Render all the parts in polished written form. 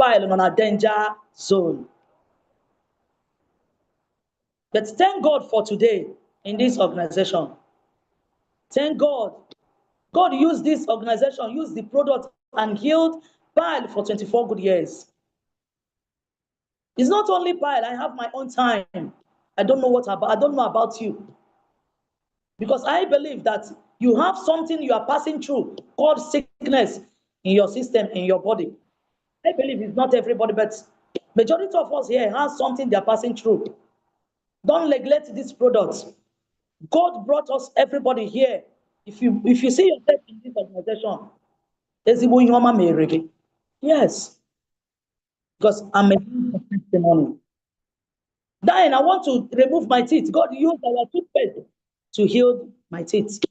file on a danger zone. But thank God for today in this organization. Thank God. God used this organization, used the product and healed Pile for 24 good years. It's not only Pile, I have my own time. I don't know about you. Because I believe that you have something you are passing through called sickness in your system, in your body. I believe it's not everybody, but majority of us here has something they are passing through. Don't neglect these products. God brought us, everybody here. If you see yourself in this organization, yes, because I'm a testimony. Then I want to remove my teeth. God used our toothpaste to heal my teeth.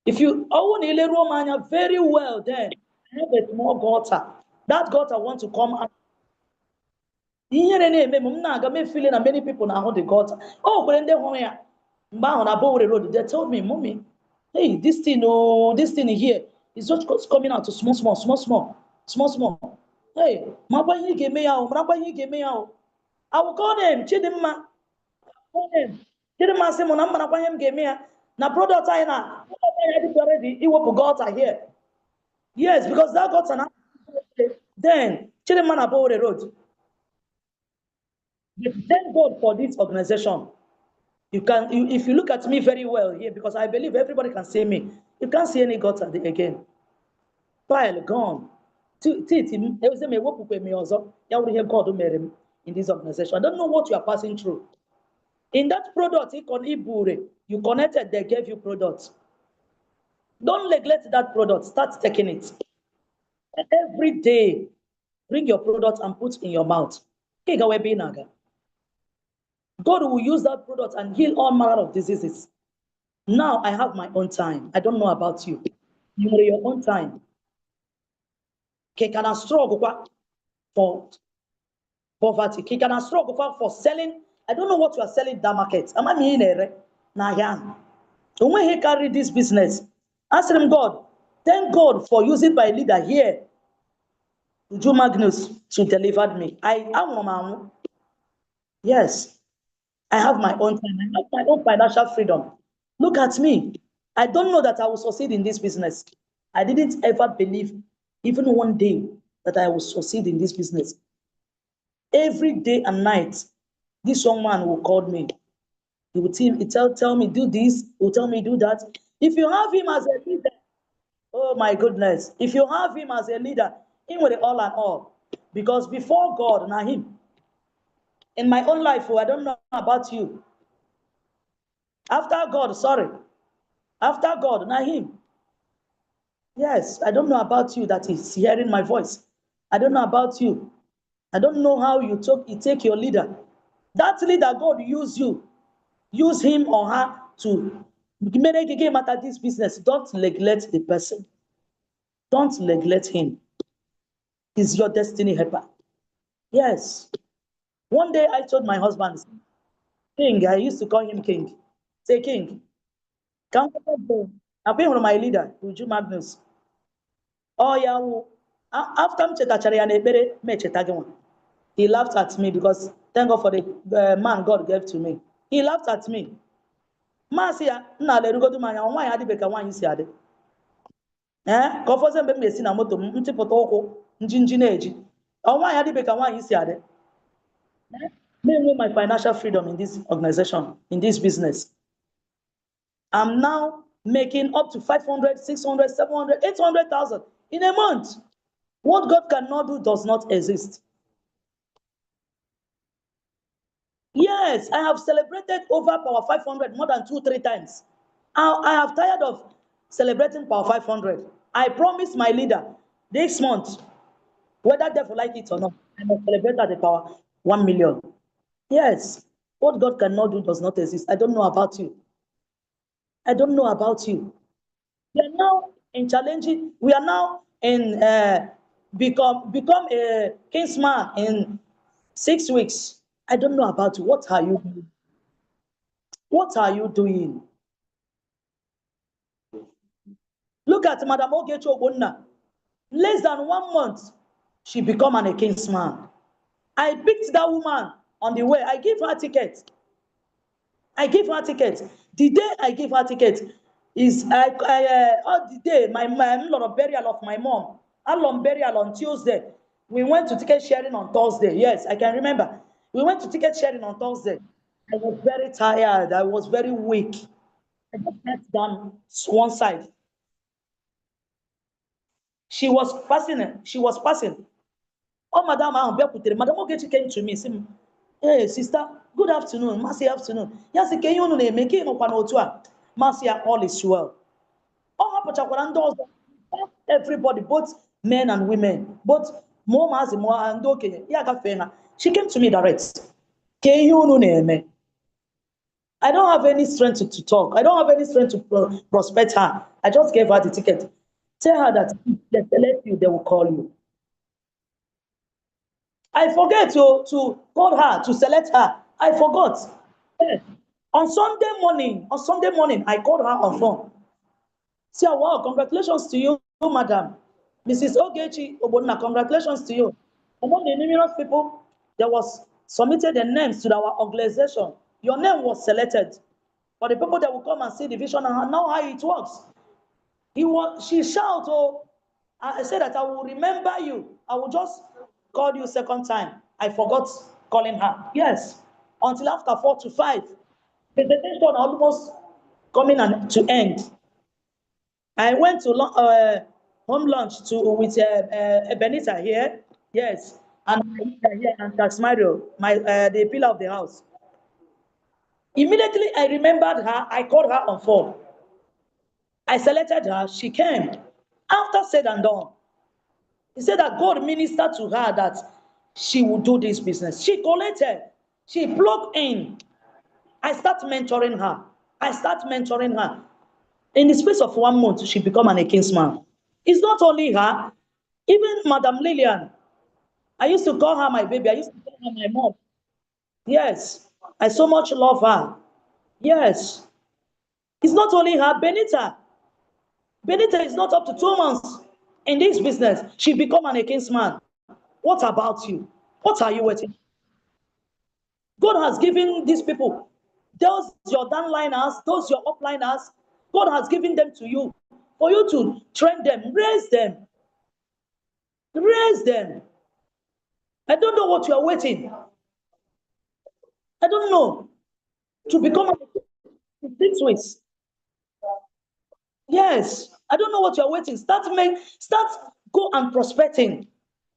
If you own a Romania very well, then I have a small gutter. That gutter want to come out. I'm feeling that many people now hold the gutter. Oh, when they home here, on a road, they told me, Mommy, hey, this thing here is just coming out to small. Hey, Mabani gave me out. I will call them, Chidima. Call them. Chidima say, Monam gave me na product I na. Already, it will gutter here. Yes, because that got an then Chidima above the road. Thank God for this organization. If you look at me very well here, because I believe everybody can see me. You can't see any gutter again. Pile gone. God in this organization. I don't know what you are passing through. In that product, you connected, they gave you products. Don't neglect that product. Start taking it. Every day, bring your product and put in your mouth. God will use that product and heal all manner of diseases. Now I have my own time. I don't know about you. You have your own time. Can I struggle for poverty? Can I struggle for selling? I don't know what you are selling in that market. Am I mean when he carry this business, ask him, God, thank God for using my leader here, Uju Magnus, to deliver me. I am a man. Yes, I have my own time. I have my own financial freedom. Look at me. I don't know that I will succeed in this business. I didn't ever believe, even one day, that I will succeed in this business. Every day and night, this young man will call me. He will tell me, do this. He will tell me, do that. If you have him as a leader, oh my goodness. If you have him as a leader, him with it all and all. Because before God, now him. In my own life, I don't know about you. After God, now him. Yes, I don't know about you that is hearing my voice. I don't know about you. I don't know how you take your leader. That leader, God use you. Use him or her to make a game at this business. Don't neglect the person. Don't neglect him. He's your destiny helper. Yes. One day I told my husband, King, I used to call him King. Say, King, come on. I've been one of my leader, Uju Magnus. Oh, yeah. After he laughed at me because thank God for the man God gave to me. He laughed at me. Masia, na le rugodu manya, nwa ya adibeka nwanyi si ade. Ka ofoze mbe mesi na moto ntipụta ụkwụ njinji na-eji. Nwa ya adibeka nwanyi si ade. Me know my financial freedom in this organization, in this business. I'm now making up to 500, 600, 700, 800,000 in a month. What God cannot do does not exist. Yes, I have celebrated over Power 500 more than 2-3 times. I have tired of celebrating Power 500. I promised my leader this month, whether they like it or not, I must celebrate at the Power 1 million. Yes, what God cannot do does not exist. I don't know about you. I don't know about you. We are now in challenging. We are now in become a kingsman in 6 weeks. I don't know about you. What are you doing? What are you doing? Look at Madam Ogechi Ogbonna. Less than 1 month, She become a kinsman. I picked that woman on the way. I give her ticket. I give her ticket. The day I give her ticket is the day my lot of burial of my mom. Along burial on Tuesday. We went to ticket sharing on Thursday. Yes, I can remember. We went to ticket sharing on Thursday. I was very tired. I was very weak. I just sat down one side. She was passing. She was passing. Oh, Madam Ahun, Madam Ogechi came to me. Said, hey, sister, good afternoon. Mercy afternoon. Yes, can you know make it no panotua? Mercy, all is well. Oh, everybody, both men and women, both mom as more and okay. Yeah, she came to me direct. Can you know me? I don't have any strength to talk. I don't have any strength to prospect her. I just gave her the ticket. Tell her that if they select you, they will call you. I forget to call her, to select her. I forgot. Yes. On Sunday morning, I called her on phone. Say, wow, congratulations to you, madam. Mrs. Ogechi Obonna, congratulations to you. Among the numerous people that was submitted their names to our organization, your name was selected. For the people that will come and see the vision and know how it works. She shouted, oh, I said that I will remember you. I will just call you second time. I forgot calling her. Yes. Until after 4 to 5. The presentation almost coming to end. I went to home lunch with Benita here. Yes. And here and Tax Mario, the pillar of the house. Immediately I remembered her. I called her on phone. I selected her. She came. After said and done, he said that God ministered to her that she would do this business. She collected. She plugged in. I start mentoring her. I start mentoring her. In the space of 1 month, she become an kinsman. It's not only her, even Madam Lillian. I used to call her my baby. I used to call her my mom. Yes, I so much love her. Yes, it's not only her. Benita. Benita is not up to 2 months in this business. She become an kinsman. What about you? What are you waiting? God has given these people, those your downliners, those your upliners, God has given them to you for you to train them, raise them, raise them. I don't know what you are waiting. I don't know to become six weeks. Yes, I don't know what you are waiting. Start go and prospecting.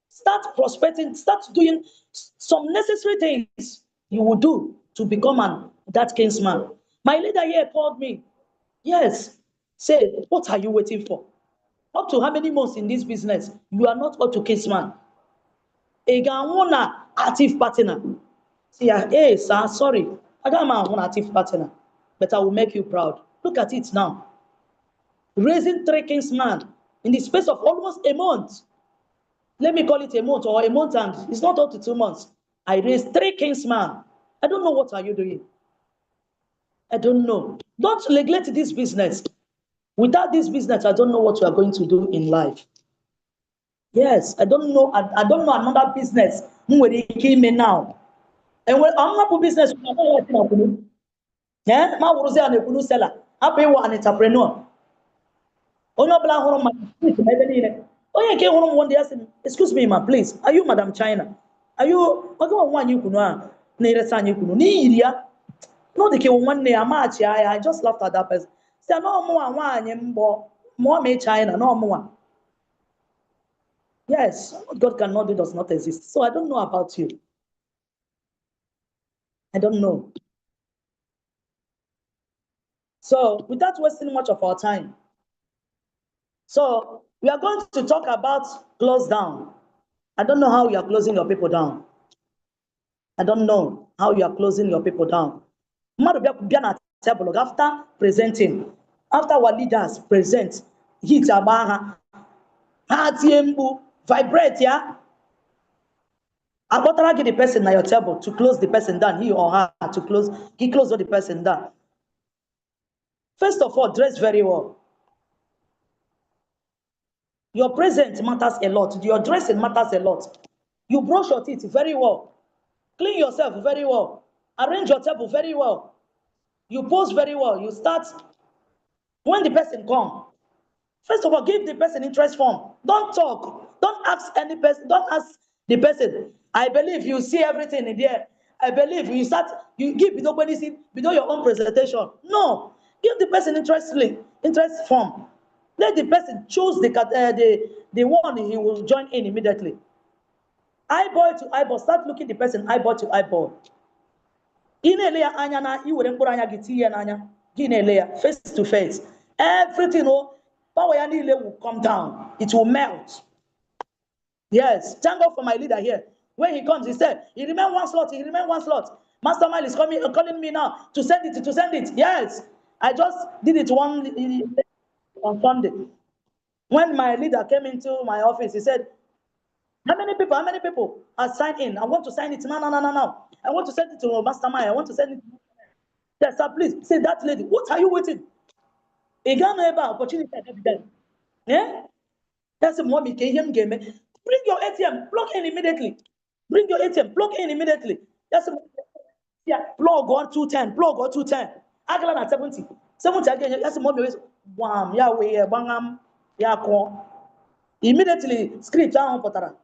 Start prospecting. Start doing some necessary things you will do to become that kinsman. My leader here called me. Yes, say, what are you waiting for? Up to how many months in this business? You are not up to kinsman. A active partner. See, hey, sir, sorry. I got my own active partner, but I will make you proud. Look at it now. Raising 3 kinsmen in the space of almost a month. Let me call it a month or a month and it's not up to 2 months. I raised 3 kinsmen. I don't know what are you doing. I don't know. Don't neglect this business. Without this business, I don't know what you are going to do in life. Yes, I don't know. I don't know another business. Now. And when I'm business, yeah, my was an ekunu seller. I pay an entrepreneur. Onye ọbụla hụrụ mmadụ ebe niile. Onye nke hụrụ m one day asị m, excuse me ma please, are you Madam China? Are you oge nwaanyị kwunu a na-eresa anyị kwunu n'iyiri ya? No dị ka nwanne ya maachị ya, I just laughed at that person. Sị na ọmụnwa nwaanyị mbọ mụọ mee China na ọmụnwa. Yes, what God cannot do does not exist. So I don't know about you. I don't know. So without wasting much of our time, so we are going to talk about close down. I don't know how you are closing your people down. I don't know how you are closing your people down. After presenting, after our leaders present, hit abaha, vibrate, yeah. I got to get the person at your table to close the person down, he or her to close, he close the person down. First of all, dress very well. Your presence matters a lot. Your dressing matters a lot. You brush your teeth very well. Clean yourself very well. Arrange your table very well. You pose very well. You start when the person come. First of all, give the person interest form. Don't talk. Don't ask any person. Don't ask the person. I believe you see everything in there. I believe you start. You give nobody see without your own presentation. No, give the person interest form. Let the person choose the one he will join in immediately. Eyeball to eyeball. Start looking the person eyeball to eyeball. Inelea anya na iwere mkpụrụ anya gị tinye n'anya gị na-ele face to face. Everything power ya niile will come down. It will melt. Yes, thank God for my leader here. When he comes, he said, he remained one slot. He remained one slot. Mastermind is calling me now to send it. To send it. Yes, I just did it on Sunday. When my leader came into my office, he said, how many people are signed in? I want to sign it. No. I want to send it to Mastermind. I want to send it. Yes, sir, please. Say that lady, what are you waiting? A Ghana about opportunity. Yeah? That's a mommy can him game. Bring your ATM, plug in immediately. Bring your ATM, plug in immediately. That's a plug on 210, plug on 210. Aglan at 70. 70 again, that's a mommy. Wham, Yahweh, bangam, Yakon. Immediately, script down potara.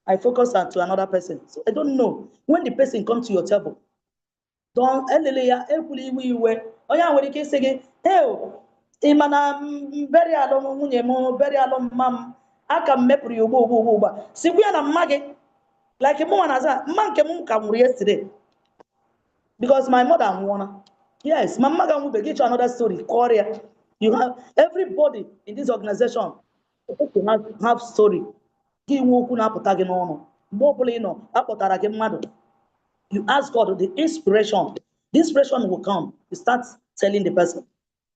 I focus on to another person. So I don't know. When the person comes to your table, don't say, hey, imana very along very along mam. I can mepri you go. See, we are a maggie like a woman as a man came come yesterday because my mother wanna. Yes, my mother will get you another story. Korea, you have everybody in this organization have story. You ask God the inspiration. The inspiration will come. You start telling the person.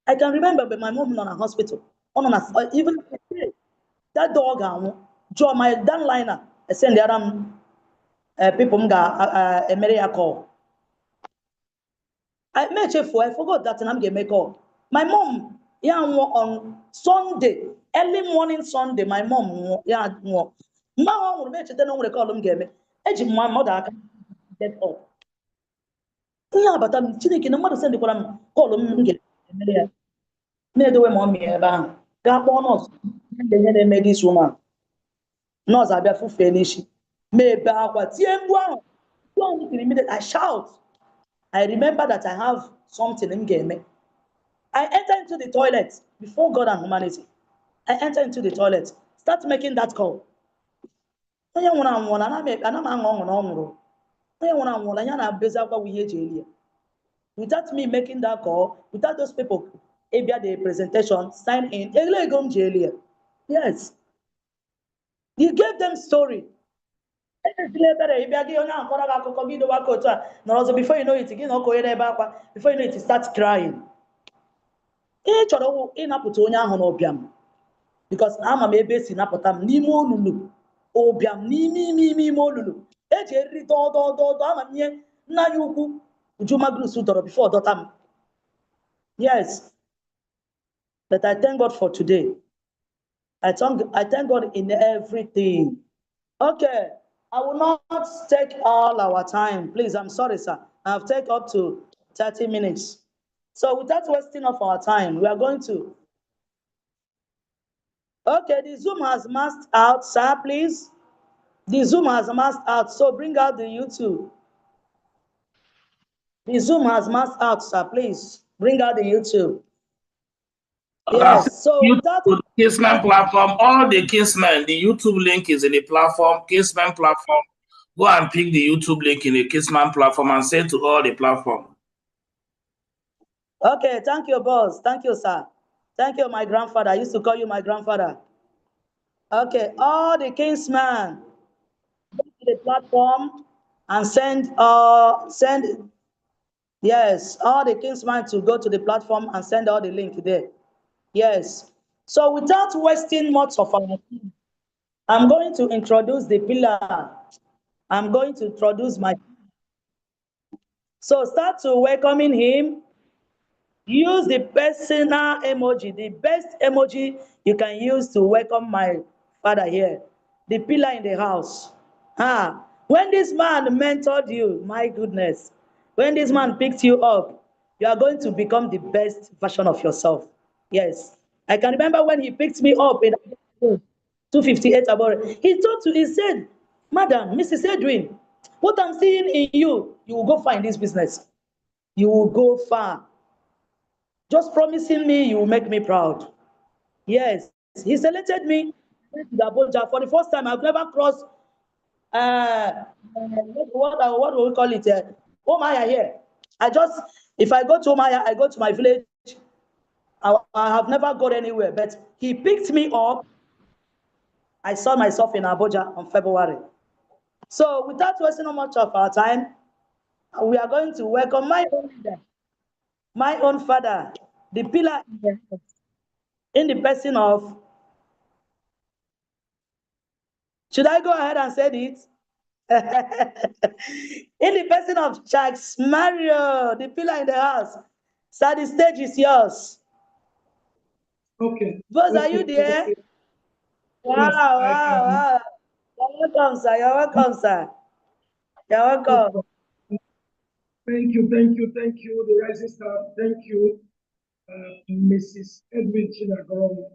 I can remember when my mom was in a hospital. Even that dog, draw my downliner. I send the other people a Maria call. I made I forgot that and I'm gonna make call. My mom, yeah, on Sunday, early morning Sunday, my mom, yeah, ma will make then on call them game. Edge my mother can get up. Yeah, but I'm thinking no matter send the call them get me do mommy eba. Got bonus. They make this woman. Nurse abia fu finish. Me ba akwa tie mbu ahụ. Don't immediate I shout. I remember that I have something in game. I enter into the toilet before God and humanity. I enter into the toilet. Start making that call. Onye nwụrụ anwụ na ana m aṅụ ọṅụ na ọ nwụrụ. Onye nwụrụ anwụ na ya na-abezi akwa ihe eji eli ya. Without me making that call, without those people, ebia the presentation, sign in, egom ji eli ya. Yes. You gave them story. Before you know it, before you know it, start crying. Because I'm a baby sinapotam ni mo lulu. Obiam ni mo lulu. Ejeri do I'm a na yuku. Ujuma glu before dotam. Yes. But I thank God for today. I thank God in everything. Okay. I will not take all our time. Please, I'm sorry, sir. I've taken up to 30 minutes. So without wasting of our time, we are going to. Okay, the Zoom has masked out, sir, please. The Zoom has masked out, so bring out the YouTube. The Zoom has masked out, sir, please. Bring out the YouTube. Yes, so without the Kingsman platform, all the Kingsmen, the YouTube link is in the platform, Kingsman platform. Go and pick the YouTube link in the Kingsman platform and send to all the platform. Okay, thank you, boss. Thank you, sir. Thank you, my grandfather. I used to call you my grandfather. Okay, all the Kingsmen, go to the platform and send, yes, all the Kingsmen to go to the platform and send all the link there. Yes. So without wasting much of our time, I'm going to introduce the pillar. I'm going to introduce my. So start to welcoming him. Use the personal emoji, the best emoji you can use to welcome my father here. The pillar in the house. Ah, when this man mentored you, my goodness, when this man picked you up, you are going to become the best version of yourself. Yes. I can remember when he picked me up in 258 about it. He said, Madam, Mrs. Edwin, what I'm seeing in you, you will go far in this business. You will go far. Just promising me you will make me proud. Yes, he selected me to Abuja for the first time. I've never crossed what do we call it? Omaya here. I just if I go to Omaya, I go to my village. I have never gone anywhere, but he picked me up. I saw myself in Abuja on February. So without wasting much of our time, we are going to welcome my own leader, my own father, the pillar in the person of. Should I go ahead and say it? In the person of Charles Mario, the pillar in the house. Sir, the stage is yours. Okay. Boss, are Okay. you there? Okay. Wow, Yes, I wow, am. wow. You're welcome, sir. You're welcome, sir. You're welcome. Thank you, thank you, thank you, the rising star. Thank you, Mrs. Edwin Chinagoro.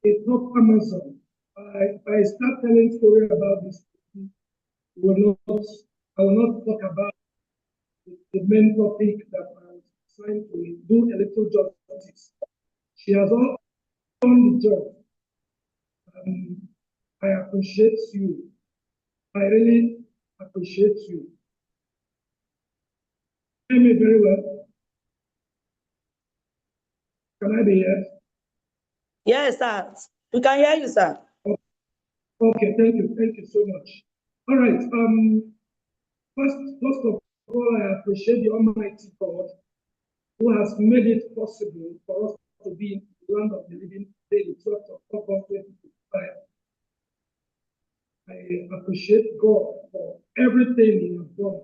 It's not Amazon. I start telling story about this. I will not talk about the main topic that I'm trying to do a little justice. She has all done the job. I appreciate you. I really appreciate you. Hear me very well. Can I be heard? Yes, sir. We can hear you, sir. Okay, thank you so much. All right. First of all, I appreciate the Almighty God who has made it possible for us to be in the land of the living today, the 12th of August 2025. I appreciate God for everything He has done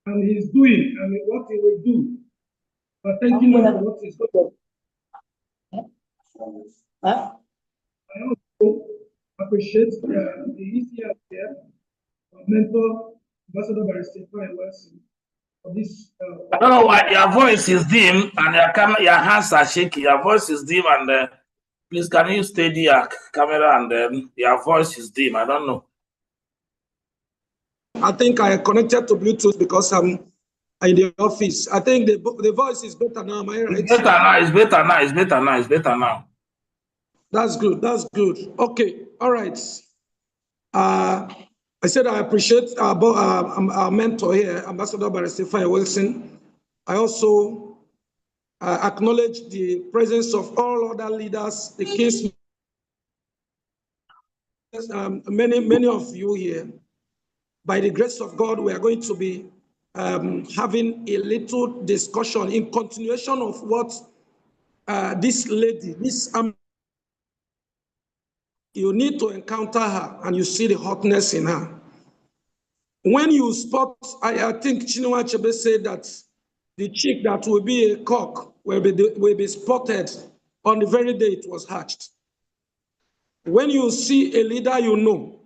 and He's doing and what He will do. But thank you for what He's doing. Huh? I also appreciate the ECR here, our mentor, Ambassador Barrister Wilson, for this. I don't know why your voice is dim and your hands are shaky. Your voice is dim and please can you steady your camera and your voice is dim. I don't know. I think I connected to Bluetooth because I'm in the office. I think the voice is better now. Am I right? It's better now. It's better now. It's better now. It's better now. That's good. That's good. Okay. All right. I said I appreciate our mentor here, Ambassador Barrister Wilson. I also acknowledge the presence of all other leaders, the case, many of you here. By the grace of God, we are going to be having a little discussion in continuation of what this lady, you need to encounter her and you see the hotness in her. When you spot, I think Chinua Achebe said that the chick that will be a cock will be spotted on the very day it was hatched. When you see a leader, you know.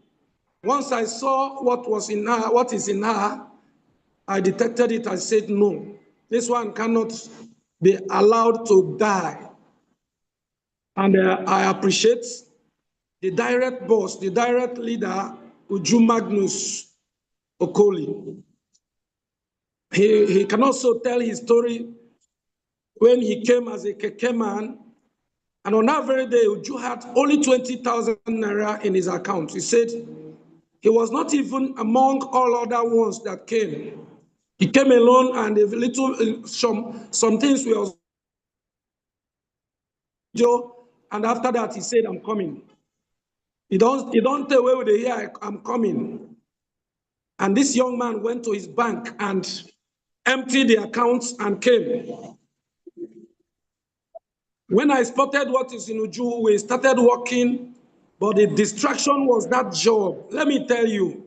Once I saw what was in her, what is in her, I detected it and said, no, this one cannot be allowed to die. And I appreciate the direct boss, the direct leader, Uju Magnus Okoli. He can also tell his story when he came as a keke man, and on that very day, Uju had only 20,000 naira in his account. He said he was not even among all other ones that came. He came alone, and a little some things were. And after that, he said, "I'm coming." He don't tell where they hear I'm coming. And this young man went to his bank and emptied the accounts and came. When I spotted what is in Uju, we started working, but the distraction was that job. Let me tell you,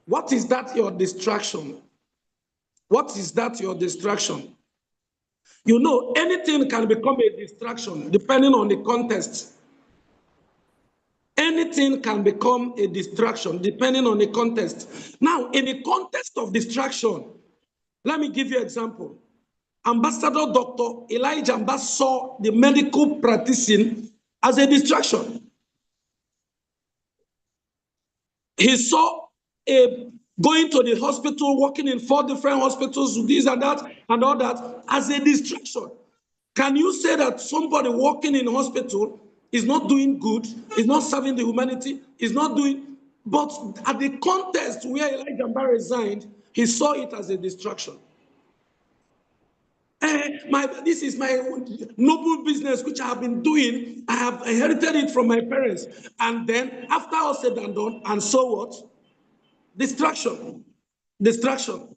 what is that your distraction? What is that your distraction? You know, anything can become a distraction depending on the context. Anything can become a distraction depending on the context. Now, in the context of distraction, let me give you an example. Ambassador Dr. Elijah Mbah saw the medical practicing as a distraction. He saw going to the hospital, working in 4 different hospitals, this and that, and all that, as a distraction. Can you say that somebody working in hospital is not doing good, is not serving the humanity, is not doing, but at the context where Elijah Mbah resigned, he saw it as a distraction. This is my noble business which I have been doing. I have inherited it from my parents. And then after all said and done, and so what? Distraction. Distraction.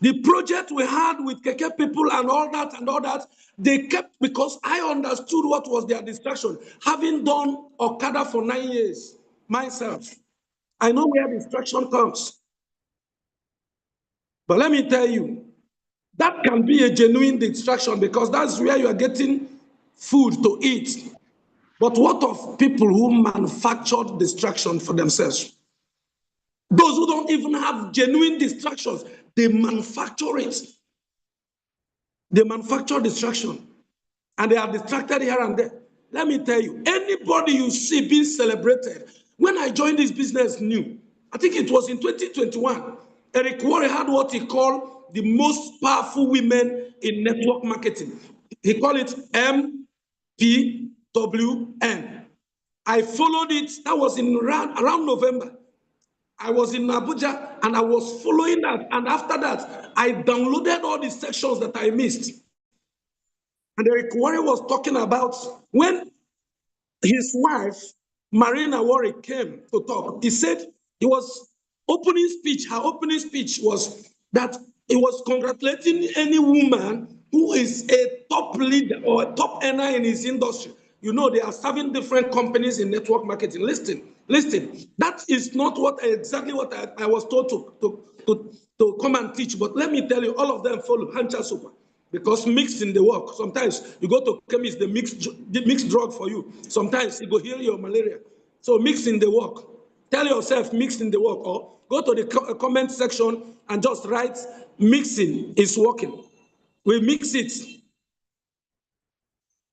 The project we had with Keke people and all that, they kept, because I understood what was their distraction. Having done Okada for 9 years myself, I know where distraction comes. But let me tell you, that can be a genuine distraction because that's where you are getting food to eat. But what of people who manufactured distraction for themselves? Those who don't even have genuine distractions, they manufacture it. They manufacture distraction and they are distracted here and there. Let me tell you, anybody you see being celebrated, when I joined this business new, I think it was in 2021, Eric Worre had what he called the most powerful women in network marketing. He called it MPWN. I followed it. That was in around November. I was in Abuja and I was following that. And after that, I downloaded all the sections that I missed. And Eric Worre was talking about when his wife, Marina Worre, came to talk. He said he was opening speech. Her opening speech was that he was congratulating any woman who is a top leader or a top earner in his industry. You know, they are serving different companies in network marketing. Listen. That is not exactly what I was told to come and teach. But let me tell you, all of them follow Hancha Super. Because mixing the work. Sometimes you go to chemist, they mix drug for you. Sometimes it will heal your malaria. So mixing the work. Tell yourself mixing the work, or go to the comment section and just write mixing is working. We mix it.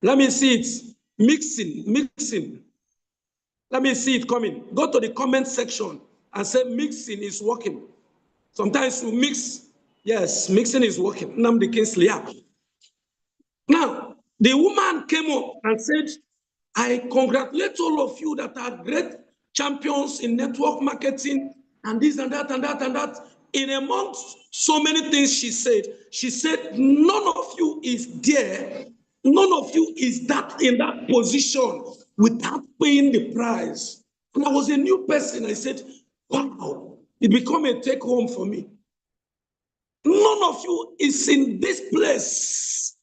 Let me see it. Mixing. Let me see it coming. Go to the comment section and say mixing is working. Sometimes we mix. Yes, mixing is working. Nnamdi Kingsley. Now, the woman came up and said, I congratulate all of you that are great champions in network marketing and this and that and that and that. In amongst so many things she said, none of you is there, none of you is in that position without paying the price. And I was a new person. I said, wow, it became a take home for me. None of you is in this place.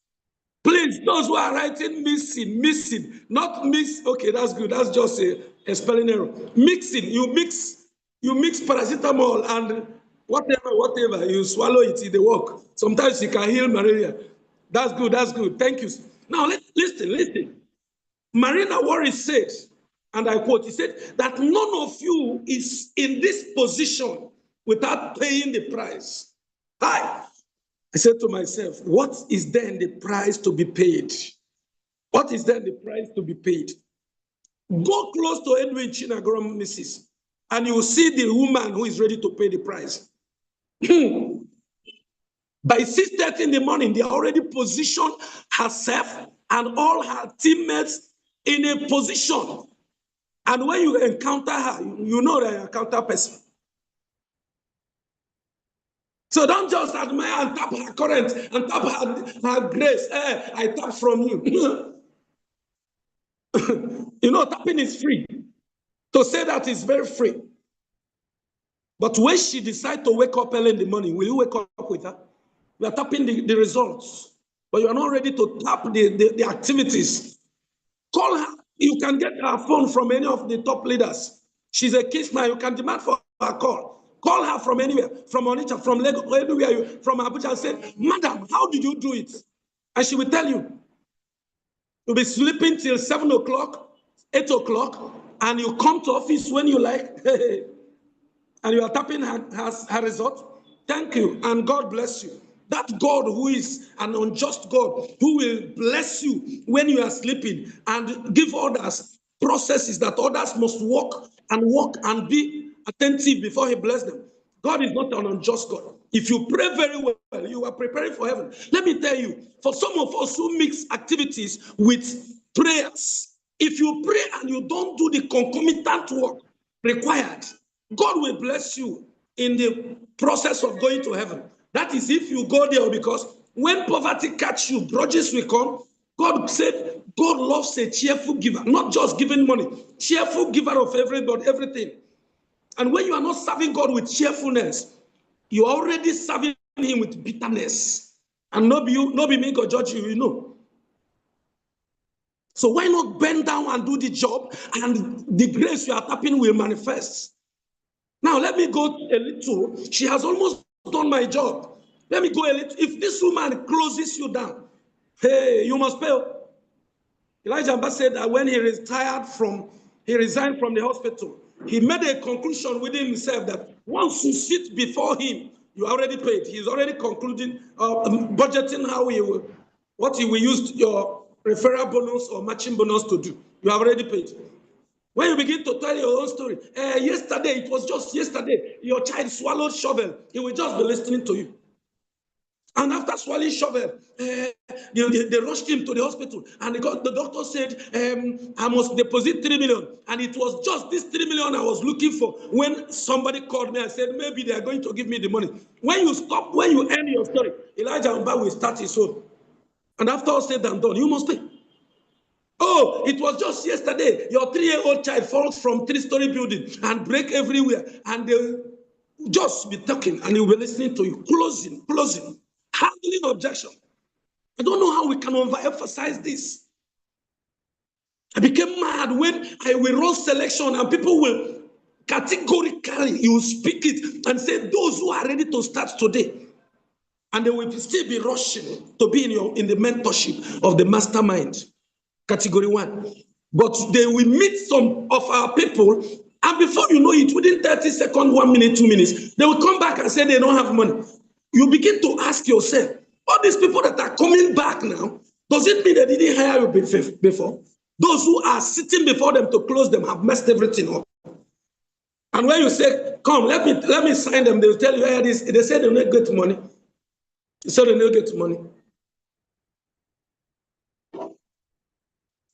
Please, those who are writing missing, not miss. Okay, that's good. That's just a spelling error. Mixing, you mix paracetamol and whatever, you swallow it, it work. Sometimes you can heal malaria. That's good. Thank you. Now, listen. Marina Worre said, and I quote, he said that none of you is in this position without paying the price. I said to myself, what is then the price to be paid? What is then the price to be paid? Go close to Edwin Chinagrom, Mrs., and you will see the woman who is ready to pay the price. By 6:30 in the morning, they already positioned herself and all her teammates in a position. And when you encounter her, you know that you encounter person. So don't just admire and tap her current and tap her grace. I tap from you. You know, tapping is free. To say that is very free. But when she decides to wake up early in the morning, will you wake up with her? We are tapping the results, but you are not ready to tap the activities. Call her. You can get her phone from any of the top leaders. She's a kiss man. You can demand for her call. Call her from anywhere, from Onitsha, from Lagos, anywhere, from Abuja, and say, Madam, how did you do it? And she will tell you. You'll be sleeping till 7 o'clock, 8 o'clock, and you come to office when you like, and you are tapping her result. Thank you, and God bless you. That God who is an unjust God, who will bless you when you are sleeping and give others processes that others must walk and be attentive before he bless them. God is not an unjust God. If you pray very well, you are preparing for heaven. Let me tell you, for some of us who mix activities with prayers, if you pray and you don't do the concomitant work required, God will bless you in the process of going to heaven. That is if you go there, because when poverty catch you, grudges will come. God said, God loves a cheerful giver, not just giving money, cheerful giver of everything. And when you are not serving God with cheerfulness, you are already serving him with bitterness. And no be me go judge you, you know. So why not bend down and do the job, and the grace you are tapping will manifest. Now let me go a little. She has almost done my job. Let me go a little. If this woman closes you down, hey, you must pay. Elijah Mbah said that when he resigned from the hospital, he made a conclusion within himself that once you sit before him, you already paid. He's already concluding, budgeting what he will use your referral bonus or matching bonus to do. You have already paid. When you begin to tell your own story, yesterday, it was just yesterday, your child swallowed shovel, he will just be listening to you. And after swallowing shovel, they rushed him to the hospital, and the doctor said, I must deposit 3 million. And it was just this 3 million I was looking for when somebody called me and said, maybe they are going to give me the money. When you end your story, Elijah Mbah will start his own. And after all said and done, you must pay. Oh, it was just yesterday, your 3-year-old child falls from 3-story building and break everywhere, and they'll just be talking, and he'll be listening to you, closing, handling objection. I don't know how we can overemphasize this. I became mad when I will run selection and people will categorically, you speak it and say, those who are ready to start today, and they will still be rushing to be in the mentorship of the mastermind. Category 1. But they will meet some of our people, and before you know it, within 30 seconds, 1 minute, 2 minutes, they will come back and say they don't have money. You begin to ask yourself, all these people that are coming back now, does it mean they didn't hire you before? Those who are sitting before them to close them have messed everything up. And when you say, come, let me sign them, they will tell you, hey, they say they don't get money. So they don't get money.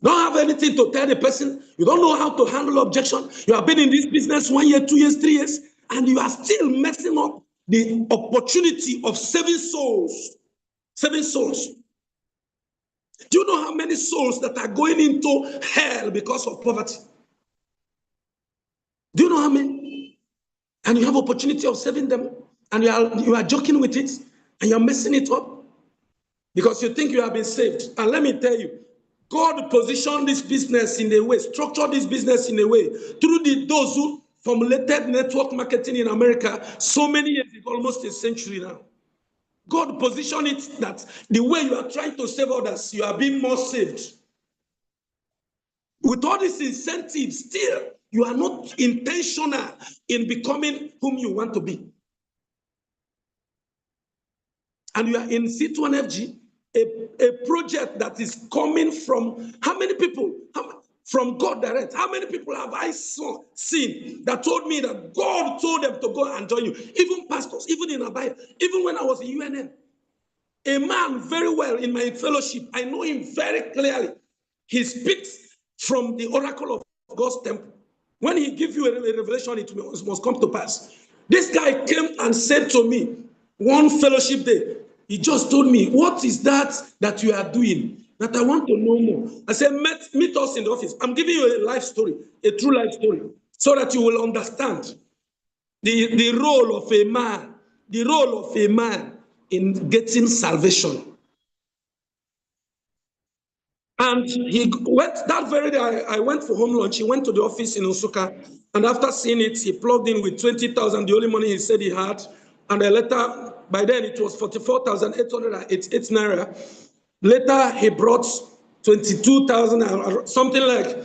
Don't have anything to tell the person. You don't know how to handle objection. You have been in this business 1 year, 2 years, 3 years, and you are still messing up the opportunity of saving souls. Saving souls. Do you know how many souls that are going into hell because of poverty? Do you know how many? And you have opportunity of saving them, and you are joking with it, and you're messing it up because you think you have been saved. And let me tell you, God positioned this business in a way, structured this business in a way, through those who formulated network marketing in America so many years ago, almost a century now. God positioned it that the way you are trying to save others, you are being more saved. With all these incentives, still, you are not intentional in becoming whom you want to be. And you are in C2NFG, a project that is coming from how many people? From God direct. How many people have I seen that told me that God told them to go and join you? Even pastors, even in Abaya, even when I was in UNN. A man very well in my fellowship, I know him very clearly. He speaks from the oracle of God's temple. When he gives you a revelation, it must come to pass. This guy came and said to me one fellowship day, he just told me, what is that you are doing? That I want to know more. I said, meet us in the office. I'm giving you a life story, a true life story, so that you will understand the role of a man, in getting salvation. And he went that very day. I went for home lunch. He went to the office in Nsukka, and after seeing it, he plugged in with 20,000, the only money he said he had. And later, by then it was 44,888 naira. Later, he brought 22,000, something like.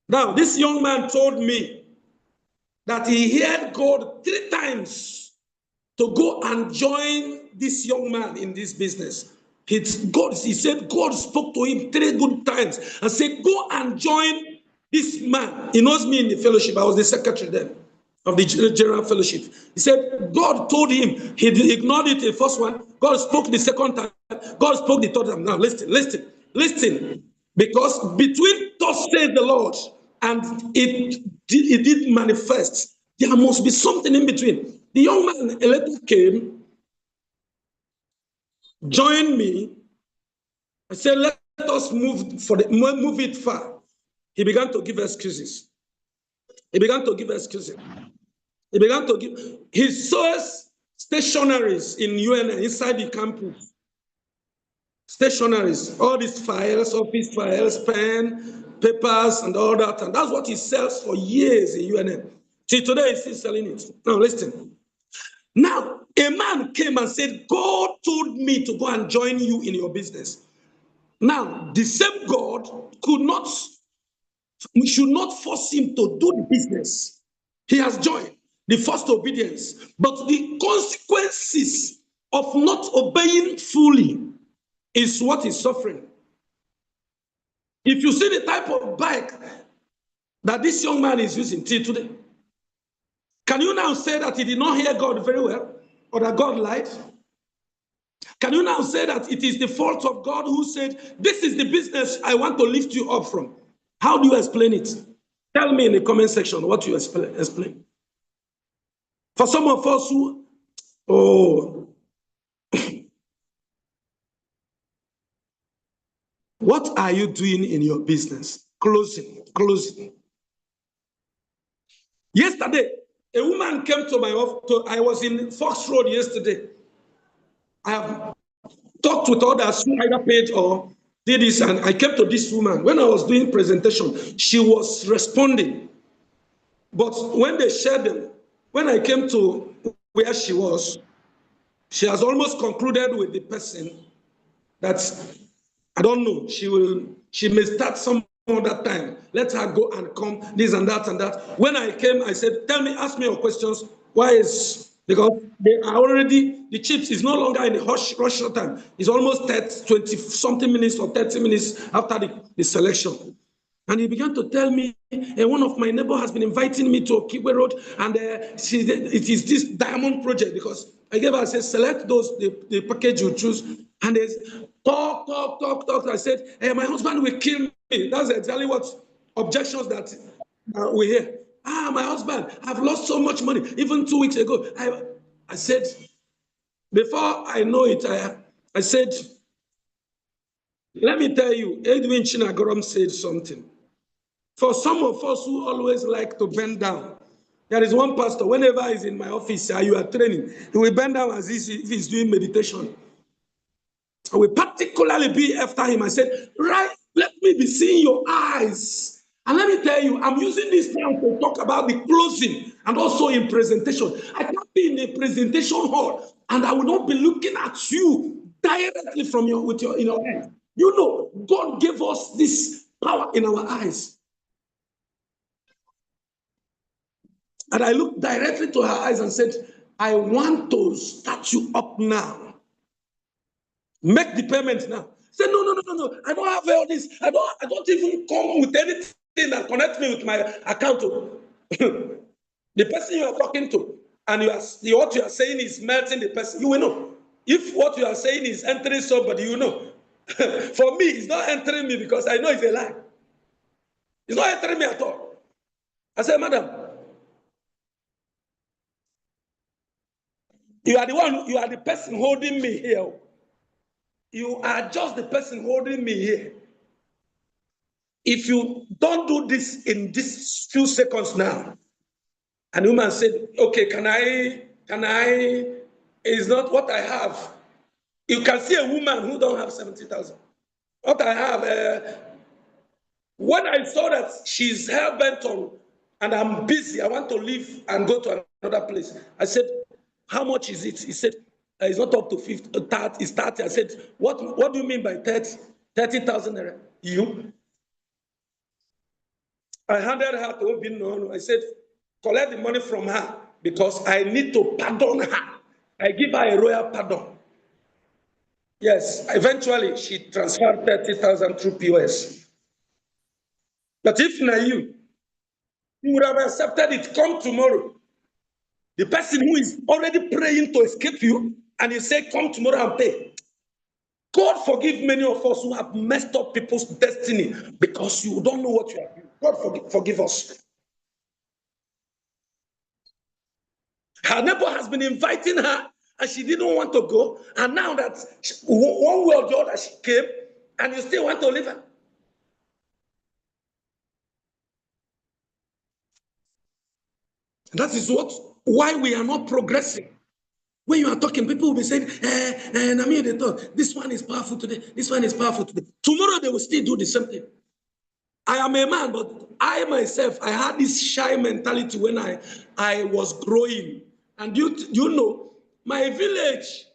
Now, this young man told me that he heard God 3 times to go and join this young man in this business. He said God spoke to him 3 good times and said, go and join this man. He knows me in the fellowship. I was the secretary then of the general fellowship. He said, God told him, he ignored it the first one. God spoke the second time. God spoke the third time. Now listen. Because between thus says the Lord and it did manifest, there must be something in between. The young man later came, joined me. I said, let us move it far. He began to give excuses. He began to give his source stationaries in UNN inside the campus. Stationaries, all these files, office files, pen, papers, and all that. And that's what he sells for years in UNN. See, today he's still selling it. Now listen. Now, a man came and said, God told me to go and join you in your business. Now, the same God we should not force him to do the business. He has joined the first obedience, but the consequences of not obeying fully is what is suffering. If you see the type of bike that this young man is using till today, can you now say that he did not hear God very well, or that God lied? Can you now say that it is the fault of God who said, this is the business I want to lift you up from? How do you explain it? Tell me in the comment section what you explain. For some of us who, what are you doing in your business? Closing. Yesterday, a woman came to my office. I was in Fox Road yesterday. I have talked with others who either paid or did this, and I came to this woman. When I was doing presentation, she was responding. But when they shared them, when I came to where she was, she has almost concluded with the person that, I don't know, she may start some other time. Let her go and come, this and that and that. When I came, I said, ask me your questions. Because they are already, the chips is no longer in the rush time. It's almost 20 something minutes or 30 minutes after the selection. And he began to tell me, one of my neighbors has been inviting me to Okigwe Road, and it is this diamond project, because I gave her, I said, select the package you choose. And there's talk. I said, my husband will kill me. That's exactly what objections that we hear. My husband, I've lost so much money. Even 2 weeks ago, I said, before I know it, I said, let me tell you, Edwin Chinagorom said something. For some of us who always like to bend down, there is one pastor, whenever he's in my office, you are training, he will bend down as if he's doing meditation. I will particularly be after him. I said, right, let me be seeing your eyes. And let me tell you, I'm using this now to talk about the closing and also in presentation. I can't be in a presentation hall and I will not be looking at you directly in your eyes. You know, God gave us this power in our eyes. And I looked directly to her eyes and said, I want to start you up now. Make the payment now. Say, no. I don't have all this. I don't even come with anything that connects me with my account. The person you are talking to, and what you are saying is melting the person, you will know. If what you are saying is entering somebody, you know. For me, it's not entering me because I know it's a lie. It's not entering me at all. I said, madam, you are the person holding me here. You are just the person holding me here. If you don't do this in these few seconds now, and the woman said, okay, can I, it's not what I have. You can see a woman who don't have 70,000. What I have, when I saw that she's hell bent on, and I'm busy, I want to leave and go to another place. I said, how much is it? He said, it's not up to 50, 30, it's 30. I said, what do you mean by 30? 30,000 naira? You? I handed her to Obinno. I said, collect the money from her because I need to pardon her. I give her a royal pardon. Yes, eventually she transferred 30,000 through POS. But if not you would have accepted it. Come tomorrow. The person who is already praying to escape you, and you say, come tomorrow and pay. God forgive many of us who have messed up people's destiny because you don't know what you are doing. God forgive us. Her neighbor has been inviting her, and she didn't want to go. And now that one way or the other she came, and you still want to leave her. That is why we are not progressing. When you are talking, people will be saying, Namir, they thought this one is powerful today, this one is powerful today. Tomorrow they will still do the same thing. I am a man, but I myself, I had this shy mentality when I was growing. And you know, my village,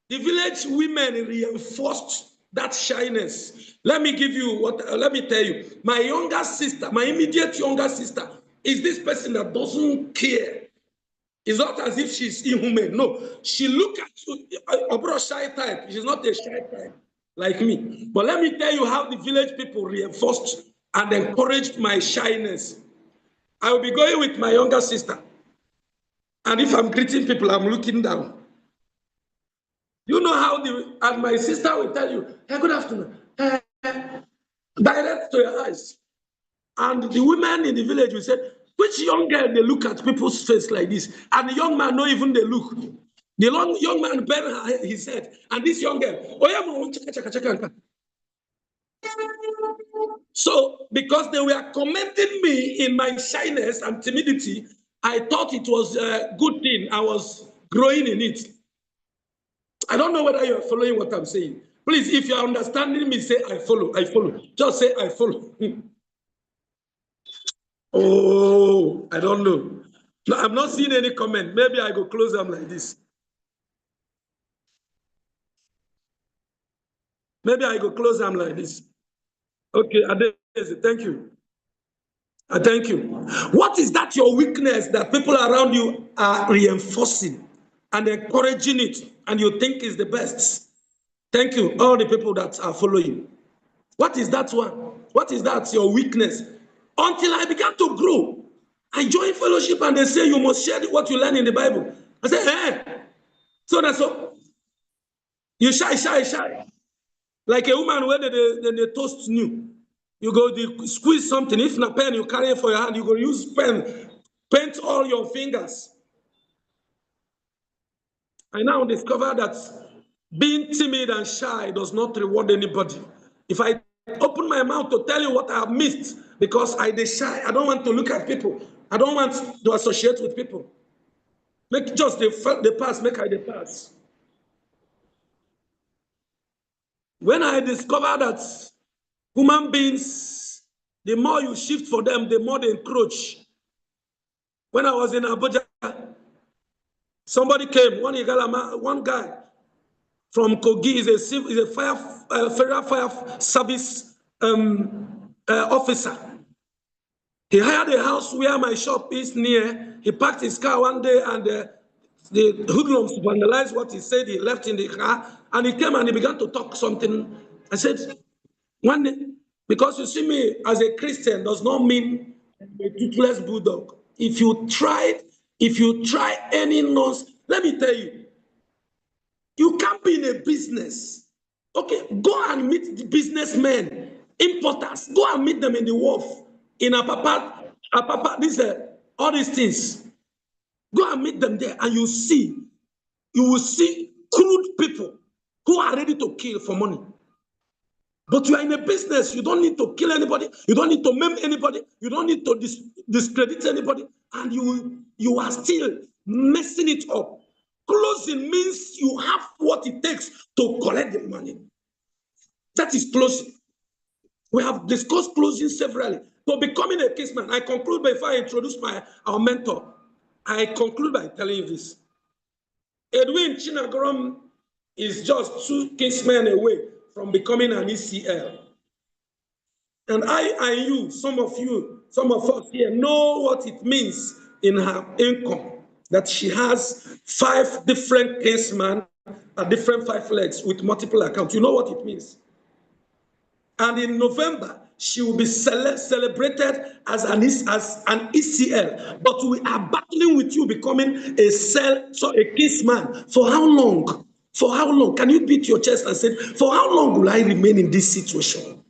the village women reinforced that shyness. Let me tell you, my younger sister, my immediate younger sister, is this person that doesn't care. It's not as if she's inhuman. No, she look at you, a shy type. She's not a shy type like me. But let me tell you how the village people reinforced and encouraged my shyness. I will be going with my younger sister. And if I'm greeting people, I'm looking down. You know how and my sister will tell you, hey, good afternoon. Direct to your eyes. And the women in the village will say, which young girl they look at people's face like this? And the young man not even they look. The young man bent his head. And this young girl, oh yeah, so because they were commending me in my shyness and timidity, I thought it was a good thing. I was growing in it. I don't know whether you're following what I'm saying. Please, if you're understanding me, say I follow. I follow. Just say I follow. Oh, I don't know. No, I'm not seeing any comment. Maybe I go close them like this. Maybe I go close them like this. Okay, thank you. Thank you. What is that your weakness that people around you are reinforcing and encouraging it and you think is the best? Thank you, all the people that are following. What is that one? What is that your weakness? Until I began to grow, I joined fellowship and they say you must share what you learn in the Bible. I said, so that's all. You shy. Like a woman where they toast new. You go squeeze something. If not pen, you carry it for your hand. You go use pen, paint all your fingers. I now discover that being timid and shy does not reward anybody. If I open my mouth to tell you what I have missed because I dey shy, I don't want to look at people. I don't want to associate with people. Make just the pass, make I the pass. When I discover that human beings, the more you shift for them, the more they encroach. When I was in Abuja, somebody came, one guy from Kogi is a federal fire service officer. He hired a house where my shop is near. He parked his car one day and the hoodlums vandalized what he said he left in the car. And he came and he began to talk something. I said, one day, because you see me as a Christian does not mean a toothless bulldog. If you try any nonsense, let me tell you, you can't be in a business. Okay, go and meet the businessmen, importers. Go and meet them in the wharf, in Apapa, all these things. Go and meet them there and you will see crude people who are ready to kill for money. But you are in a business, you don't need to kill anybody, you don't need to maim anybody, you don't need to discredit anybody, and you are still messing it up. Closing means you have what it takes to collect the money. That is closing. We have discussed closing severally. So becoming a caseman, I conclude before I introduce our mentor. I conclude by telling you this. Edwin Chinagorom is just 2 casemen away from becoming an ECL. And you, some of us here know what it means in her income, that she has 5 different casemen at different 5 legs with multiple accounts. You know what it means. And in November, she will be celebrated as an ECL. But we are battling with you becoming a caseman. For how long? For how long? Can you beat your chest and say, for how long will I remain in this situation?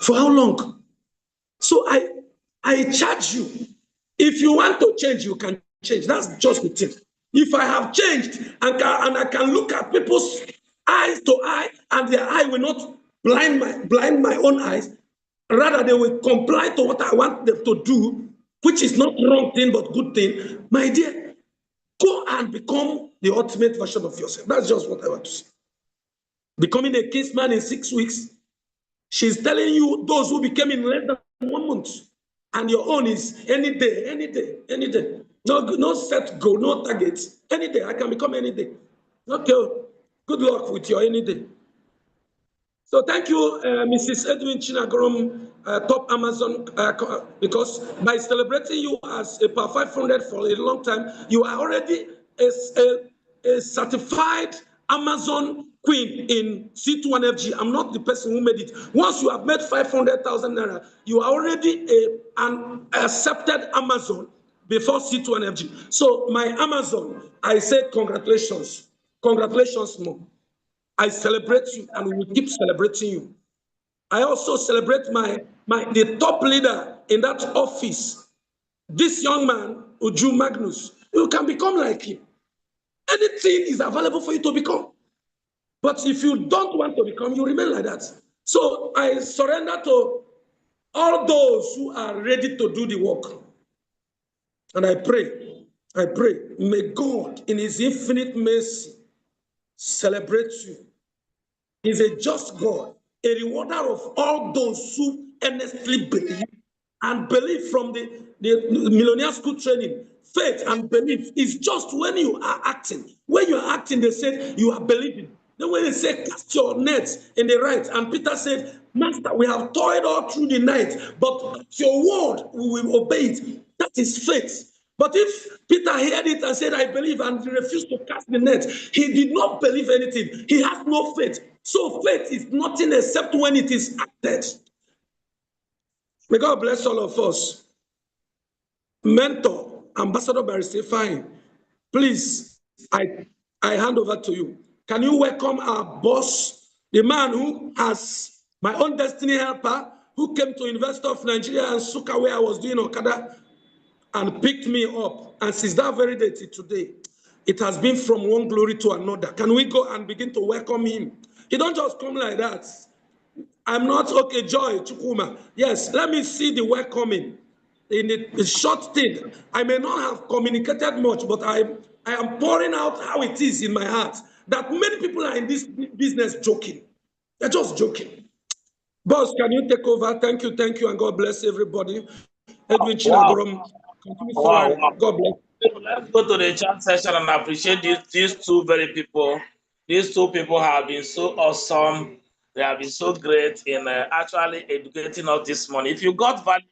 For how long? So I charge you. If you want to change, you can change. That's just the thing. If I have changed and I can look at people's eyes to eye, and their eye will not blind my own eyes, rather they will comply to what I want them to do, which is not wrong thing but good thing. My dear, go and become the ultimate version of yourself. That's just what I want to say. Becoming a caseman in 6 weeks. She's telling you those who became in less than 1 month, and your own is any day, any day, any day. No set goal, no targets. Any day, I can become any day. Okay, good luck with your any day. So thank you, Mrs. Edwin Chinagorom, top Amazon, because by celebrating you as a per 500 for a long time, you are already a certified Amazon queen in C21FG. I'm not the person who made it. Once you have made 500,000 naira, you are already an accepted Amazon before C21FG. So my Amazon, I say congratulations. Congratulations, Mom. I celebrate you and we will keep celebrating you. I also celebrate the top leader in that office. This young man, Uju Magnus, you can become like him. Anything is available for you to become. But if you don't want to become, you remain like that. So I surrender to all those who are ready to do the work. And I pray, may God in his infinite mercy celebrate you. He's a just God, a rewarder of all those who earnestly believe and believe from the millionaire school training. Faith and belief is just when you are acting. When you are acting, they said you are believing. Then when they say cast your nets in the right, and Peter said, Master, we have toiled all through the night, but at your word we will obey it. That is faith. But if Peter heard it and said, I believe, and he refused to cast the net, he did not believe anything. He has no faith. So faith is nothing except when it is acted. May God bless all of us. Mentor, Ambassador Barrister Fine, please, I hand over to you. Can you welcome our boss, the man who has my own destiny helper, who came to University of Nigeria and Suka, where I was doing Okada, and picked me up. And since that very day till today, it has been from one glory to another. Can we go and begin to welcome him? He don't just come like that. I'm not, okay, Joy, Chukuma. Yes, let me see the welcoming. In the short thing, I may not have communicated much, but I am pouring out how it is in my heart that many people are in this business joking. They're just joking. Boss, can you take over? Thank you, and God bless everybody. Edwin Chinagorom. Wow. God bless. Let's go to the chat session and appreciate these two very people. These two people have been so awesome. They have been so great in actually educating us this morning. If you got value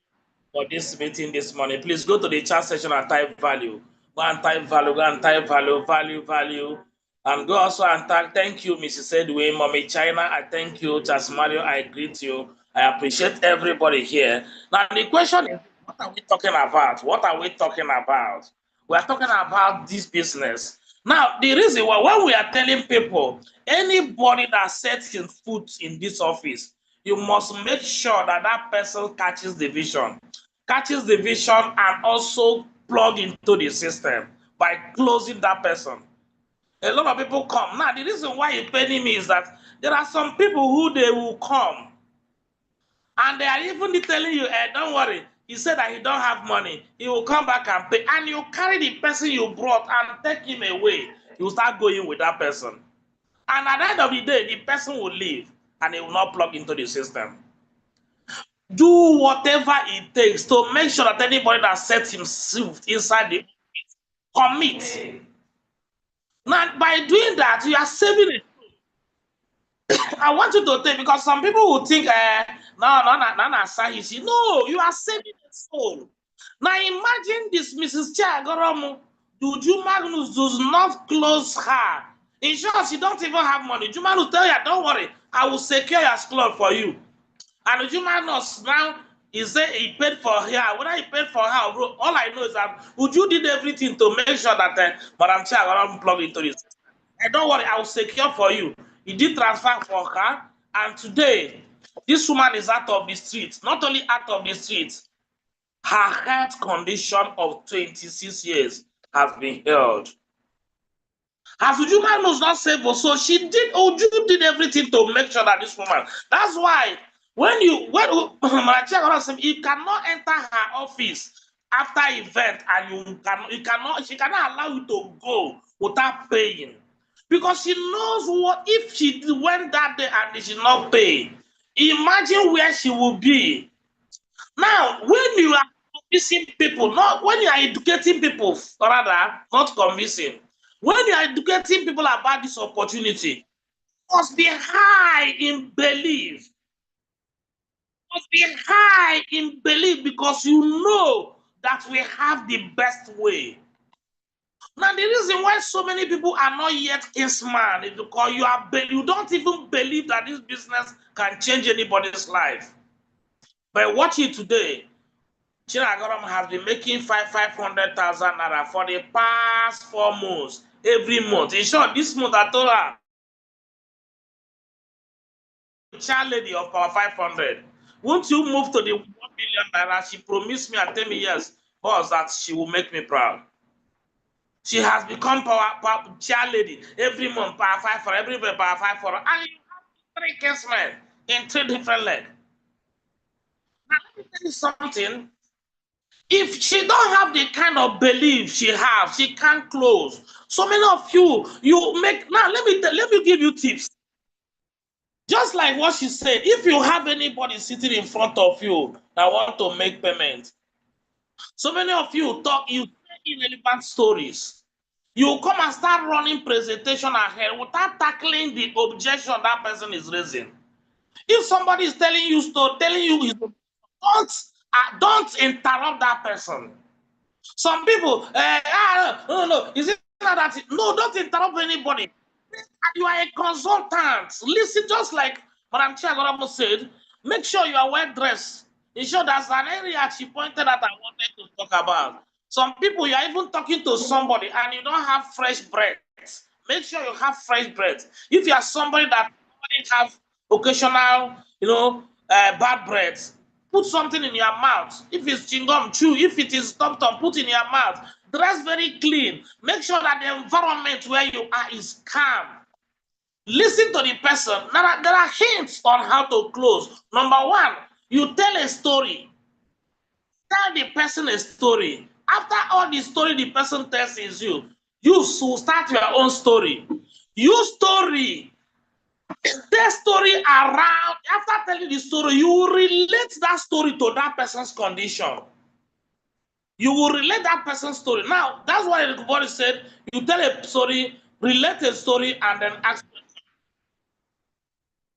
for this meeting this morning, please go to the chat session and type value. Go and type value, value. And go also and thank you, Mrs. Edwin, Mommy China. I thank you, Charles Mario. I greet you. I appreciate everybody here. Now, the question is, what are we talking about? What are we talking about? We are talking about this business. Now, the reason why when we are telling people, anybody that sets his foot in this office, you must make sure that that person catches the vision and also plug into the system by closing that person. A lot of people come. Now, the reason why you're paying me is that there are some people who they will come and they are even telling you, don't worry, he said that he don't have money. He will come back and pay. And you carry the person you brought and take him away. You start going with that person. And at the end of the day, the person will leave. and it will not plug into the system. Do whatever it takes to make sure that anybody that sets himself inside the commit. Now, by doing that, you are saving it. I want you to think, because some people will think, no, you are saving a soul. Now imagine this Mrs. Chiagoromu, Uju Magnus does not close her. In short, she don't even have money. Uju Magnus will tell you, don't worry, I will secure your clothes for you. And Uju Magnus now, he said he paid for her. Whether he paid for her, bro, all I know is that Uju did everything to make sure that Madam Chiagoromu plugged into this. And don't worry, I will secure for you. He did transfer for her, and today, this woman is out of the streets. Not only out of the streets, her health condition of 26 years has been healed. As Uju Magnus not saved, so Uju did everything to make sure that this woman. That's why when you cannot enter her office after event, and she cannot allow you to go without paying. Because she knows what if she went that day and she did not pay. Imagine where she will be. Now, when you are convincing people, not when you are educating people, rather, not convincing. When you are educating people about this opportunity, must be high in belief. Must be high in belief, because you know that we have the best way. Now, the reason why so many people are not yet Isman is because you don't even believe that this business can change anybody's life. But watch it today. Chiagoromu has been making 500,000 naira for the past 4 months, every month. In short, this month I told her, child lady of Power 500, won't you move to the 1 million naira? She promised me and tell me yes, boss, that she will make me proud. She has become power chair lady every month, Power 5 for every month, Power 5 for, and you have 3 case men in 3 different legs. Now let me tell you something. If she don't have the kind of belief she has, she can't close. So many of you make now. Let me give you tips. Just like what she said, if you have anybody sitting in front of you that want to make payment, so many of you say irrelevant stories. You come and start running presentation ahead without tackling the objection that person is raising. If somebody is telling you don't interrupt that person. Some people, no, is it not that? No, don't interrupt anybody. You are a consultant. Listen, just like Madam Chiagoromu said, make sure you are well dressed. Ensure that's an area she pointed out I wanted to talk about. Some people, you are even talking to somebody and you don't have fresh breath. Make sure you have fresh breath. If you are somebody that have occasional, bad breath, put something in your mouth. If it's chewing-gum, chew. If it is tom-tom, put in your mouth. Dress very clean. Make sure that the environment where you are is calm. Listen to the person. There are hints on how to close. Number 1, you tell a story. Tell the person a story. After all the story the person tells is you will start your own story. Use story. Tell story around. After telling the story, you will relate that story to that person's condition. You will relate that person's story. Now, that's why everybody said, you tell a story, relate a story, and then ask,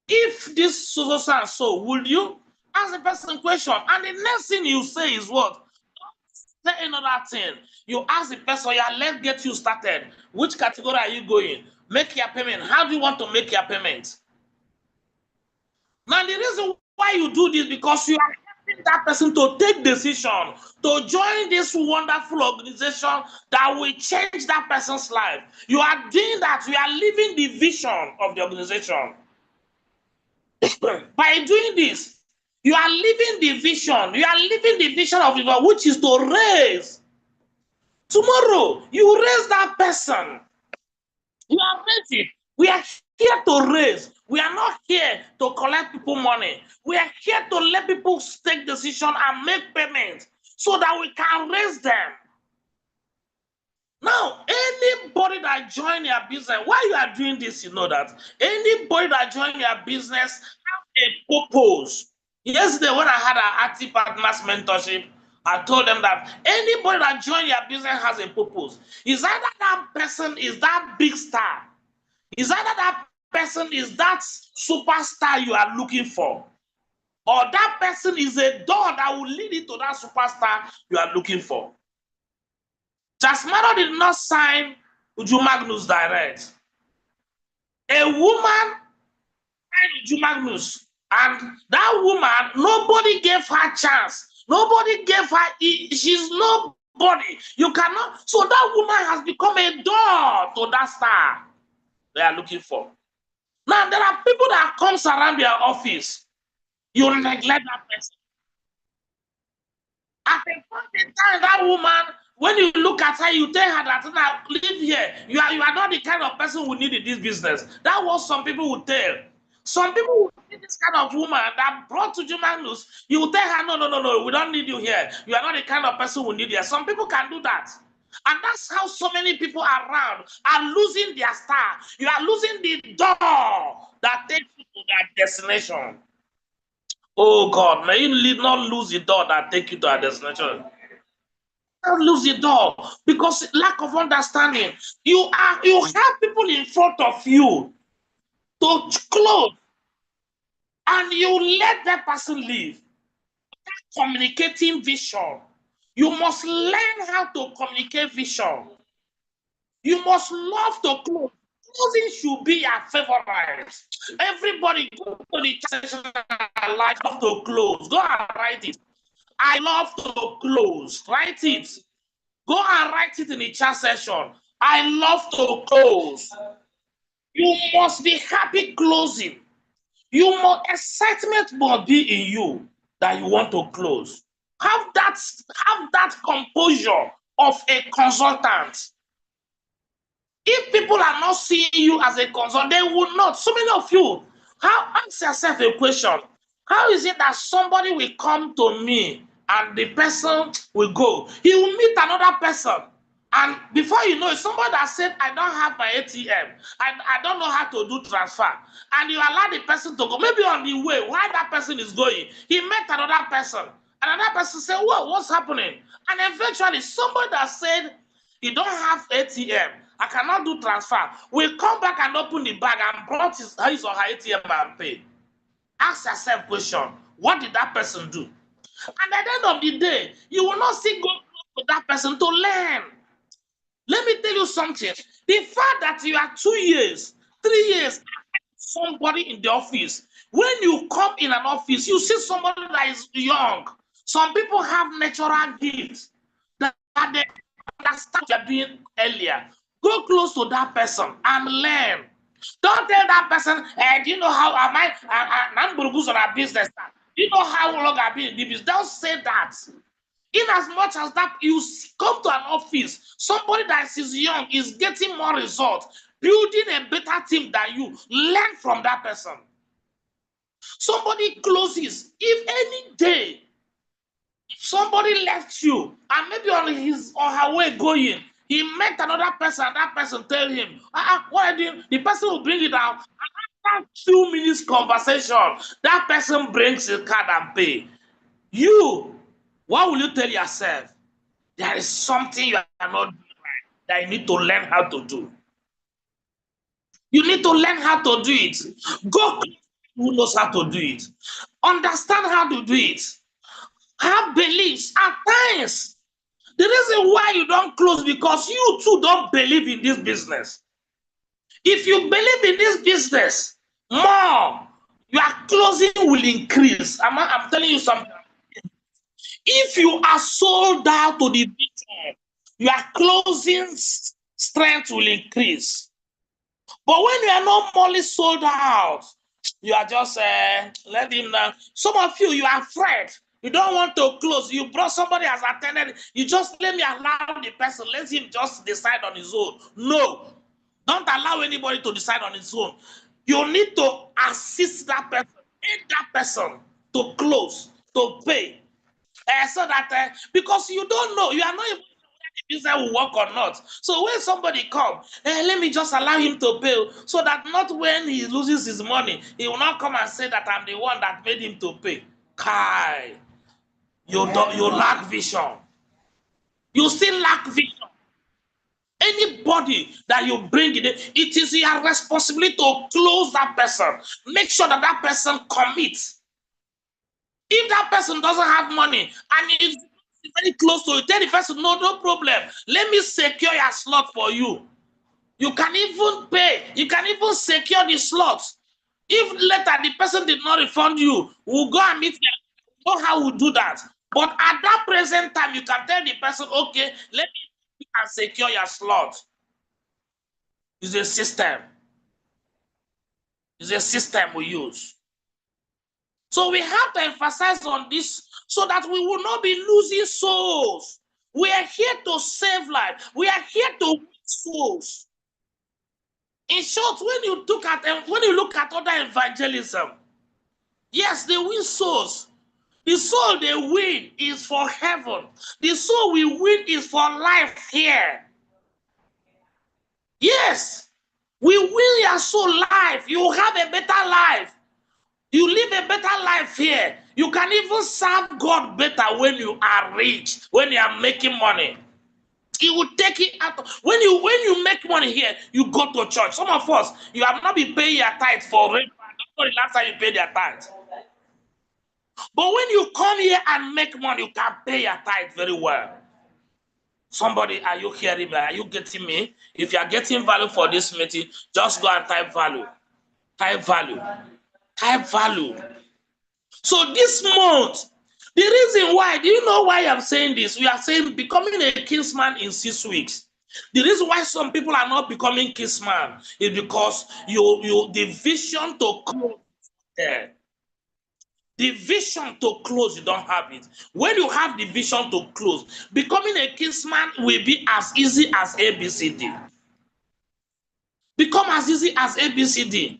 if this so and so, would you ask the person question? And the next thing you say is what? Don't say another thing. You ask the person, yeah, let's get you started. Which category are you going? Make your payment. How do you want to make your payment? Now, the reason why you do this, because you are helping that person to take decision to join this wonderful organization that will change that person's life. You are doing that. You are living the vision of the organization. By doing this, you are living the vision. You are living the vision of the God, which is to raise. Tomorrow, you raise that person. You are raising. We are here to raise. We are not here to collect people money. We are here to let people take decision and make payments so that we can raise them. Now, anybody that join your business, why you are doing this, you know that anybody that join your business have a purpose. Yesterday, when I had an active partners mentorship, I told them that anybody that join your business has a purpose. Is either that person is that big star, is either that person is that superstar you are looking for, or that person is a door that will lead you to that superstar you are looking for. Jasmaro did not sign Uju Magnus direct. A woman signed Uju Magnus, and that woman, nobody gave her chance. Nobody gave her, she's nobody. You cannot, so that woman has become a door to that star they are looking for. Now, there are people that comes around their office. You neglect that person. At a point in time, that woman, when you look at her, you tell her that now live here. You are not the kind of person who need in this business. That was some people would tell. Some people would need this kind of woman that brought to Jumanus. You will tell her, no, we don't need you here. You are not the kind of person who need here. Some people can do that. And that's how so many people around are losing their star. You are losing the door that takes you to their destination. Oh God, may you not lose the door that take you to a destination. Don't lose the door because lack of understanding. You have people in front of you to close, and you let that person leave. That communicating vision. You must learn how to communicate vision. You must love to close. Closing should be your favorite. Everybody go to the session and like to close. Go and write it. I love to close. Write it. Go and write it in the chat session. I love to close. You must be happy closing. Excitement must be in you that you want to close. Have that composure of a consultant. If people are not seeing you as a consultant, they will not. So many of you, ask yourself a question. How is it that somebody will come to me and the person will go? He will meet another person. And before you know it, somebody that said, I don't have my ATM. I don't know how to do transfer. And you allow the person to go. Maybe on the way, while that person is going, he met another person. And another person said, well, what's happening? And eventually, somebody that said, he don't have ATM, I cannot do transfer, will come back and open the bag and brought his or her ATM and pay. Ask yourself a question. What did that person do? And at the end of the day, you will not still go to that person to learn. Let me tell you something. The fact that you are 2 years, 3 years, somebody in the office, when you come in an office, you see somebody that is young. Some people have natural gifts that they understand you're doing earlier. Go close to that person and learn. Don't tell that person, do you know how am I? I'm on a business. Do you know how long I've been in the business? Don't say that. In as much as that you come to an office, somebody that is young is getting more results, building a better team than you, learn from that person. Somebody closes. If any day somebody left you and maybe on his or her way going, he met another person, and that person tell him, what are you doing? The person will bring it down. And after 2 minutes conversation, that person brings a card and pay. You, what will you tell yourself? There is something you are not doing right that you need to learn how to do. You need to learn how to do it. Go who knows how to do it. Understand how to do it. Have beliefs. At times, the reason why you don't close because you too don't believe in this business. If you believe in this business more, your closing will increase. I'm telling you something. If you are sold out to the vision, your closing strength will increase. But when you are not fully sold out, you are just let him know. Some of you are afraid. You don't want to close. You brought somebody has attended. You just let me allow the person. Let him just decide on his own. No. Don't allow anybody to decide on his own. You need to assist that person, aid that person to close, to pay. So that because you don't know, you are not even the business will work or not. So when somebody come, let me just allow him to pay, so that not when he loses his money, he will not come and say that I'm the one that made him to pay. Kai, you lack vision. You still lack vision. Anybody that you bring in, it is your responsibility to close that person. Make sure that that person commits. If that person doesn't have money and is very close to you, tell the person, no problem. Let me secure your slot for you. You can even pay. You can even secure the slots. If later the person did not refund you, we'll go and meet you. Know how we do that. But at that present time, you can tell the person, okay, let me and secure your slot. It's a system. It's a system we use. So we have to emphasize on this so that we will not be losing souls. We are here to save life. We are here to win souls. In short, when you look at other evangelism, yes, they win souls. The soul they win is for heaven. The soul we win is for life here. Yes, we win your soul life. You have a better life. You live a better life here. You can even serve God better when you are rich, when you are making money. He will take it out. When you make money here, you go to church. Some of us, you have not been paying your tithe for rent. I don't know the last time you paid your tithe. But when you come here and make money, you can pay your tithe very well. Somebody, are you hearing me? Are you getting me? If you are getting value for this meeting, just go and type value. Type value. Type value. So this month, the reason why, do you know why I'm saying this? We are saying becoming a kinsman in 6 weeks. The reason why some people are not becoming kinsman is because the vision to close there. The vision to close, you don't have it. When you have the vision to close, becoming a kinsman will be as easy as ABCD. Become as easy as ABCD.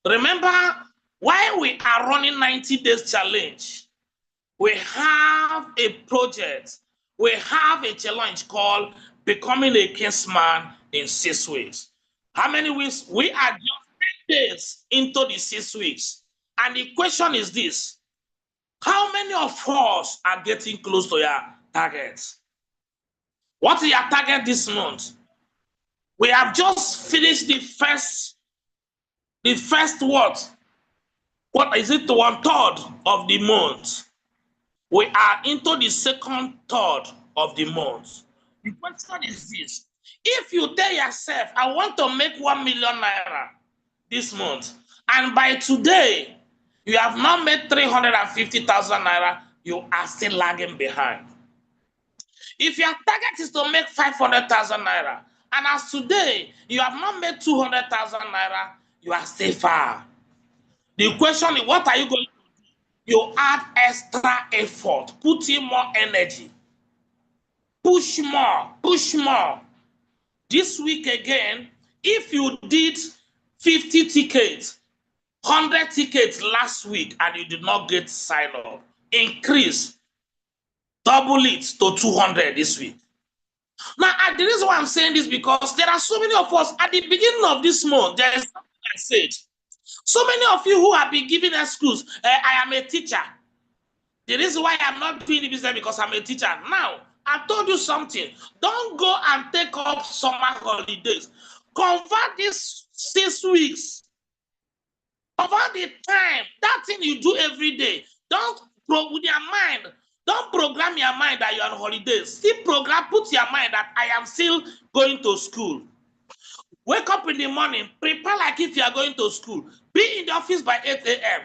Remember, while we are running 90 days challenge, we have a project, we have a challenge called Becoming a Kinsman in 6 weeks. How many weeks? We are just 10 days into the 6 weeks. And the question is this: how many of us are getting close to your targets? What is your target this month? We have just finished the first what? What is it? 1/3 of the month. We are into the second third of the month. The question is this: if you tell yourself, I want to make 1 million naira this month, and by today you have not made 350,000 naira, you are still lagging behind. If your target is to make 500,000 naira, and as today you have not made 200,000 naira, you are still far. The question is, what are you going to do? You add extra effort, put in more energy, push more, push more. This week again, if you did 50 tickets, 100 tickets last week, and you did not get signed up, increase, double it to 200 this week. Now, the reason why I'm saying this, because there are so many of us at the beginning of this month, there is something I said. So many of you who have been giving excuse, I am a teacher. The reason why I'm not doing the business because I'm a teacher. Now, I told you something. Don't go and take up summer holidays. Convert these 6 weeks. Convert the time. That thing you do every day. Don't with your mind. Don't program your mind that you're on holidays. Still put your mind that I am still going to school. Wake up in the morning, prepare like if you are going to school. Be in the office by 8 a.m.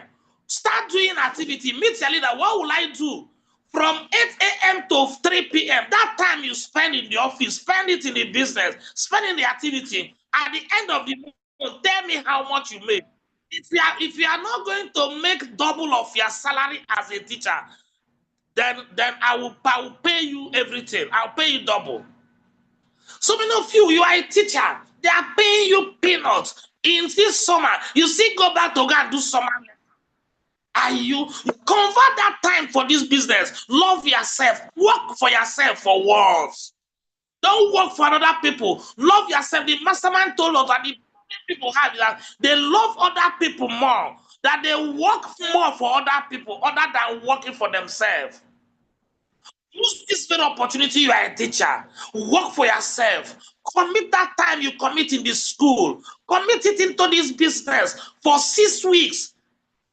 Start doing activity. Meet your leader. What will I do? From 8 a.m. to 3 p.m. That time you spend in the office, spend it in the business, spend in the activity. At the end of the month, tell me how much you make. If you are not going to make double of your salary as a teacher, then I will pay you everything. I'll pay you double. So many of you are a teacher. They are paying you peanuts. In this summer, you still go back to go and do summer. Are you convert that time for this business? Love yourself. Work for yourself for once. Don't work for other people. Love yourself. The mastermind told us that the people have that they love other people more, that they work more for other people other than working for themselves. Use this very opportunity. You are a teacher. Work for yourself. Commit that time you commit in the school. Commit it into this business for 6 weeks.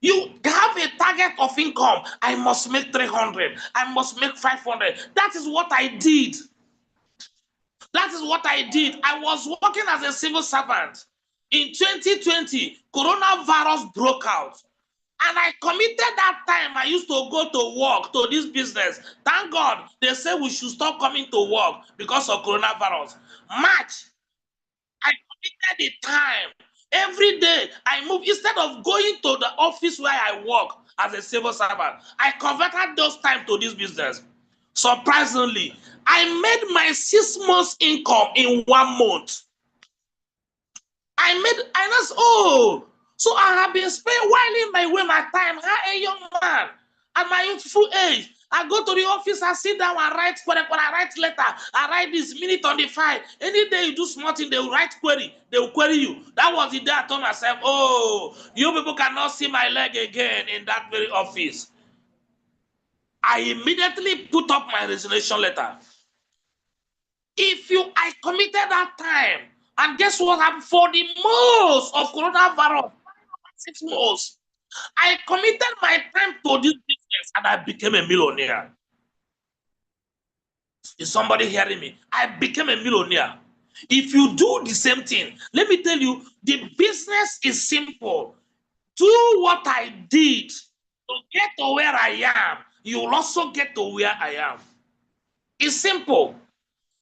You have a target of income. I must make 300. I must make 500. That is what I did. That is what I did. I was working as a civil servant. In 2020, coronavirus broke out. And I committed that time. I used to go to work to this business. Thank God they say we should stop coming to work because of coronavirus. March, I committed the time. Every day I move. Instead of going to the office where I work as a civil servant, I converted those time to this business. Surprisingly, I made my 6 months income in 1 month. So I have been whiling my way my time. How a young man at my youthful age, I go to the office, I sit down and write query, I write letter, I write this minute on the file. Any day you do small thing, they will write query, they will query you. That was the day I told myself, oh, you people cannot see my leg again in that very office. I immediately put up my resignation letter. I committed that time, and guess what happened? For the most of coronavirus, 6 months, I committed my time to this business and I became a millionaire. Is somebody hearing me? I became a millionaire. If you do the same thing, let me tell you, the business is simple. Do what I did to get to where I am. You will also get to where I am. It's simple.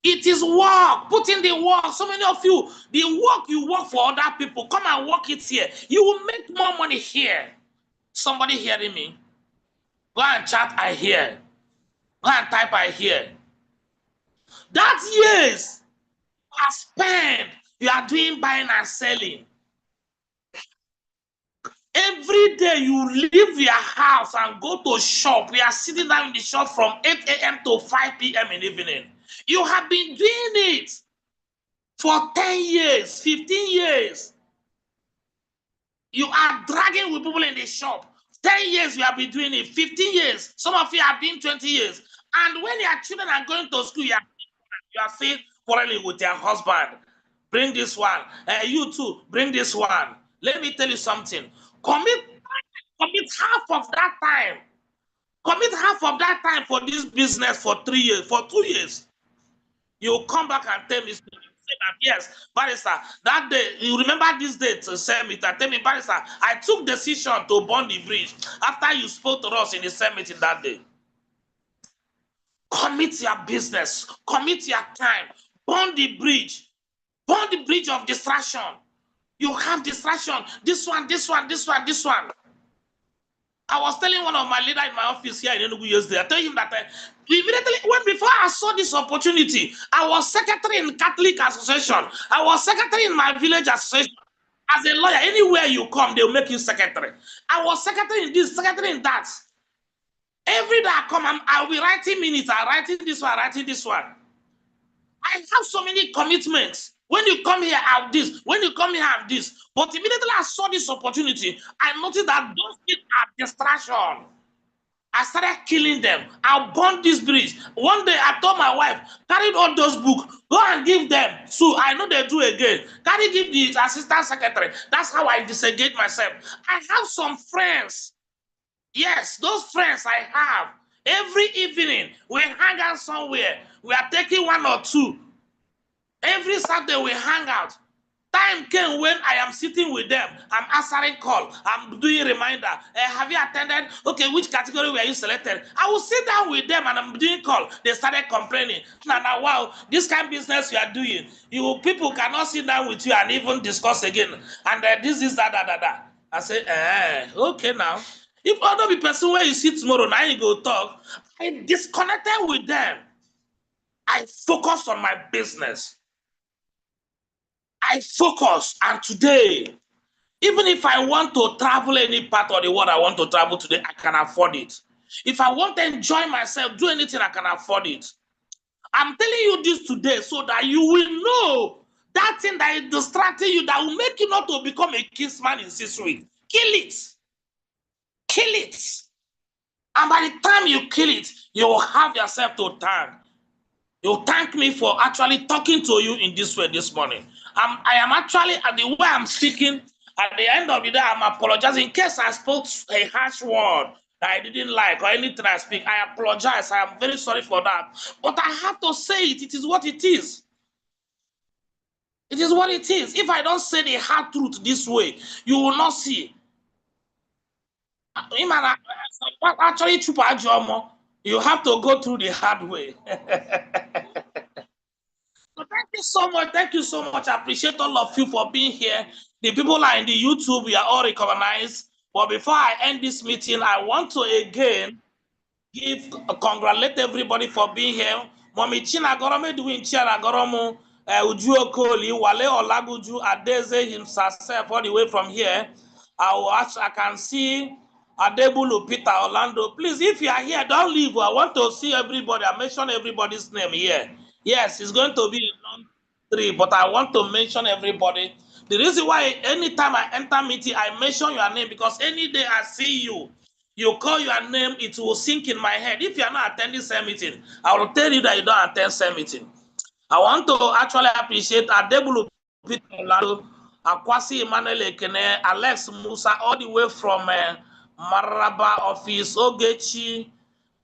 It is work. Put in the work. So many of you, the work you work for other people, come and work it here. You will make more money here. Somebody hearing me? Go and chat, I hear. Go and type, I hear. That years are spent. You are doing buying and selling. Every day you leave your house and go to shop. We are sitting down in the shop from 8 a.m. to 5 p.m. in the evening. You have been doing it for 10 years, 15 years. You are dragging with people in the shop. 10 years you have been doing it, 15 years. Some of you have been 20 years. And when your children are going to school, you are still quarreling with your husband. Bring this one. You too, bring this one. Let me tell you something. Commit half of that time. Commit half of that time for this business for 3 years, for 2 years. You'll come back and tell me, yes, Barrister, that day, you remember this day to summit and tell me, Barrister, I took decision to burn the bridge after you spoke to us in the summit that day. Commit your business, commit your time, burn the bridge of distraction. You have distraction, this one. I was telling one of my leaders in my office here in Enugu yesterday, I told him that immediately, before I saw this opportunity, I was secretary in Catholic Association. I was secretary in my village association. As a lawyer, anywhere you come, they'll make you secretary. I was secretary in this, secretary in that. Every day I come, I'll be writing minutes, I'm writing this one, writing this one. I have so many commitments. When you come here, I have this. When you come here, I have this. But immediately I saw this opportunity, I noticed that those things are distraction. I started killing them. I'll burn this bridge. One day I told my wife, carry all those books, go and give them. So I know they do again. Give the assistant secretary. That's how I disengage myself. I have some friends. Yes, those friends I have. Every evening, we hang out somewhere. We are taking 1 or 2. Every Saturday, we hang out. Time came when I am sitting with them. I'm answering call. I'm doing reminder. Have you attended? Okay, which category were you selected? I will sit down with them and I'm doing call. They started complaining. Now, wow, this kind of business you are doing. People cannot sit down with you and even discuss again. And this is that. I say, okay now. If other person where you see tomorrow, now you go talk. I disconnected with them. I focus on my business. I focus, and today, even if I want to travel any part of the world I want to travel today, I can afford it. If I want to enjoy myself, do anything, I can afford it. I'm telling you this today so that you will know that thing that is distracting you, that will make you not to become a kinsman in 6 weeks. Kill it. Kill it. And by the time you kill it, you will have yourself to thank. You thank me for actually talking to you in this way this morning. I am actually, at the way I'm speaking, at the end of the day, I'm apologizing in case I spoke a harsh word that I didn't like or anything I speak. I apologize. I am very sorry for that. But I have to say it. It is what it is. It is what it is. If I don't say the hard truth this way, you will not see. Actually, you have to go through the hard way. So thank you so much. Thank you so much. I appreciate all of you for being here. The people are in the YouTube, we are all recognized. But before I end this meeting, I want to again congratulate everybody for being here. Mommy China Gorome doing China Goromo, Uju Okoli, Wale Olaguju, Adeze himself all the way from here. I can see Adebulu, Peter, Orlando. Please, if you are here, don't leave. I want to see everybody. I mention everybody's name here. Yes, it's going to be a long tree, but I want to mention everybody. The reason why anytime I enter meeting, I mention your name, because any day I see you, you call your name, it will sink in my head. If you are not attending same meeting, I will tell you that you don't attend same meeting. I want to actually appreciate Adebulu, Peter, Orlando, Akwasi Emmanuel Ekene, Alex Musa, all the way from Maraba office, Ogechi,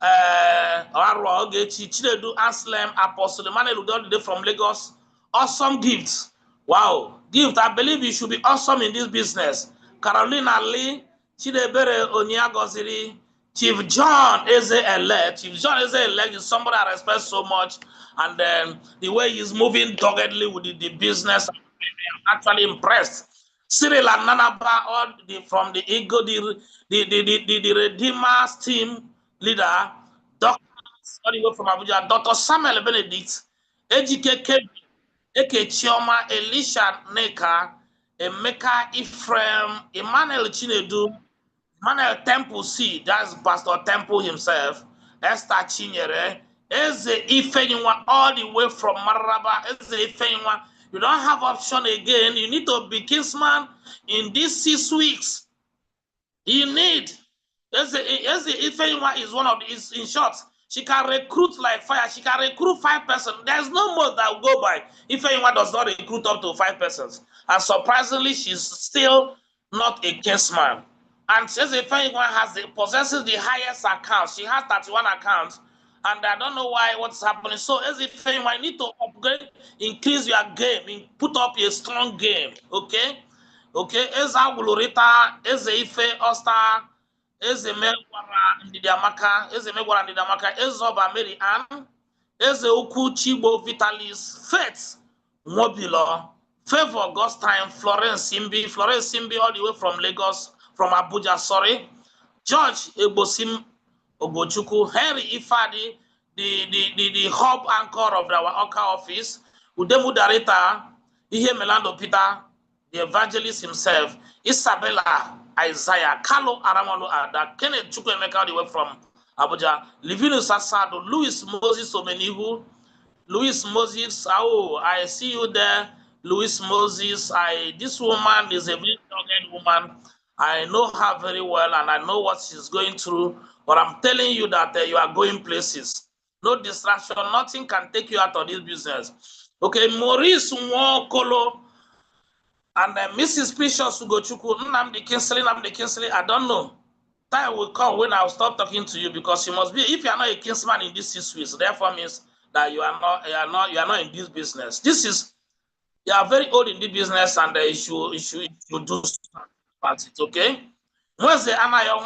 Ogechi, Chinedu, Anselm, Apostle Emmanuel, all the way from Lagos. Awesome gifts. Wow. Gift. I believe you should be awesome in this business. Carolina Lee, Chidebere Onyagoziri, Chief John Eze-Elect. Chief John Eze-Elect is somebody I respect so much. And then the way he's moving doggedly with the business, I'm actually impressed. Cyril and Nanaba, all from the Ego, the Redeemers team leader, Dr. from Abuja, Dr. Samuel Benedict, Ejike Eke Chioma, Elisha Neka, Emeka Ephraim, Emmanuel Chinedu, Emmanuel Temple C, that's Pastor Temple himself, Esther Chinyere, Eze Ifenywa, all the way from Maraba, Eze Ifenywa. You don't have option again. You need to be kinsman in these 6 weeks. You need. Eze Ifenywa is one of the, in short, she can recruit like fire. She can recruit 5 persons. There's no more that will go by if anyone does not recruit up to 5 persons. And surprisingly, she's still not a kinsman. And says if anyone possesses the highest account, she has 31 accounts. And I don't know what's happening. So as if anyone need to upgrade, increase your game, put up a strong game. Okay? Okay. Eza Glorita, Eze Ife, Osta, Eze Megwara Ndidiamaka, Ezoba Mary Ann, Eze Uku Chibo Vitalis, Faith Mobilo, Favor Augustine, Florence Simbi all the way from Lagos, from Abuja, sorry. George Ebosim Ogochuku, Henry Ifadi, the hub anchor of our Oka office, Udemu Darita, Ihe Melando Peter, the evangelist himself, Isabella Isaiah, Carlo Aramalo Ada, Kenneth Chukwemeka all the way from Abuja, Livinus Asado, Louis Moses Omenihu, Louis Moses, oh, I see you there, Louis Moses. This woman is a very dogged woman. I know her very well, and I know what she's going through. But I'm telling you that you are going places. No distraction, nothing can take you out of this business. Okay, Maurice Nwokolo and Mrs. Precious Ugochukwu, Nnamdi Kinsley, I don't know. Time will come when I'll stop talking to you, because you must be, if you are not a kinsman in this 6 weeks, therefore means that you are not in this business. You are very old in this business, and you should do something about it, okay? Where's the Anayo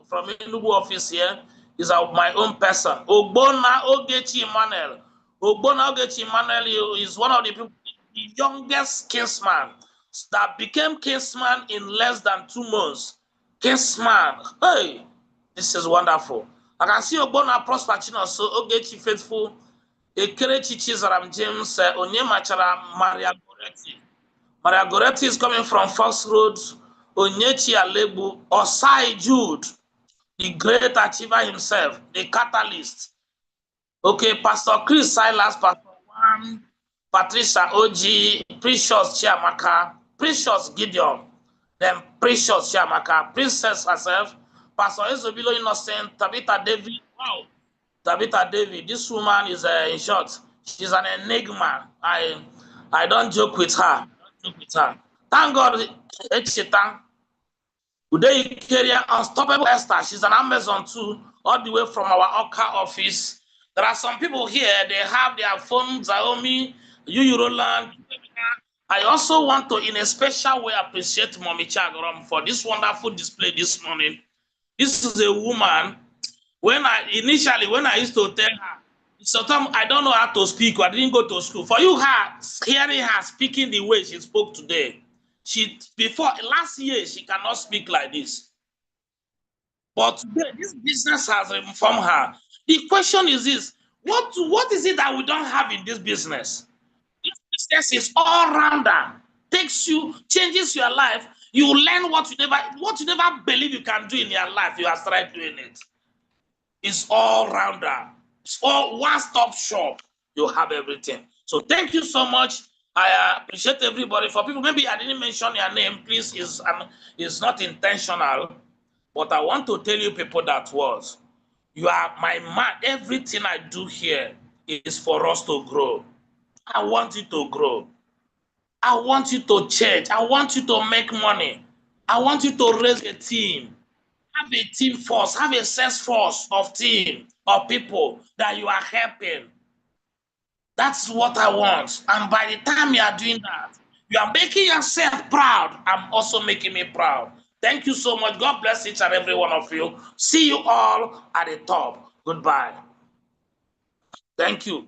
from Enugu office here? Is my own person. Ogbona Ogechi Emmanuel. Ogbona Ogechi Emmanuel is one of the people, the youngest kinsman that became kinsman in less than 2 months. Kinsman. Hey, this is wonderful. I can see Ogbona Prosper Chino, so Ogechi Faithful, Ekerechi Chizaram James, Onyemachara Maria Goretti. Maria Goretti is coming from Fox Road, Onyechi Alebu, Osai Jude, the great achiever himself, the catalyst. Okay, Pastor Chris Silas, Pastor Juan, Patricia OG, Precious Chiamaka, Precious Gideon, then Precious Chiamaka, Princess herself, Pastor Ezobilo Innocent, Tabitha David. Wow, Tabitha David. This woman is, in short, she's an enigma. I don't joke with her. Thank God, Echeta. Uday Ikeria, Unstoppable Esther. She's an Amazon too, all the way from our Oka office. There are some people here, they have their phone, Xiaomi, Roland. I also want to, in a special way, appreciate Mommy Chagorom for this wonderful display this morning. This is a woman, when I used to tell her, sometimes I don't know how to speak, or I didn't go to school. For you, hearing her speaking the way she spoke today, last year, she cannot speak like this. But today, this business has informed her. The question is this: what is it that we don't have in this business? This business is all rounder, changes your life. You learn what you never believe you can do in your life. You have started doing it. It's all rounder. It's all one-stop shop. You have everything. So thank you so much. I appreciate everybody. For people, maybe I didn't mention your name. Please, it's not intentional. But I want to tell you people that you are my man. Everything I do here is for us to grow. I want you to grow. I want you to change. I want you to make money. I want you to raise a team. Have a team force. Have a sales force of team of people that you are helping. That's what I want. And by the time you are doing that, you are making yourself proud. I'm also making me proud. Thank you so much. God bless each and every one of you. See you all at the top. Goodbye. Thank you.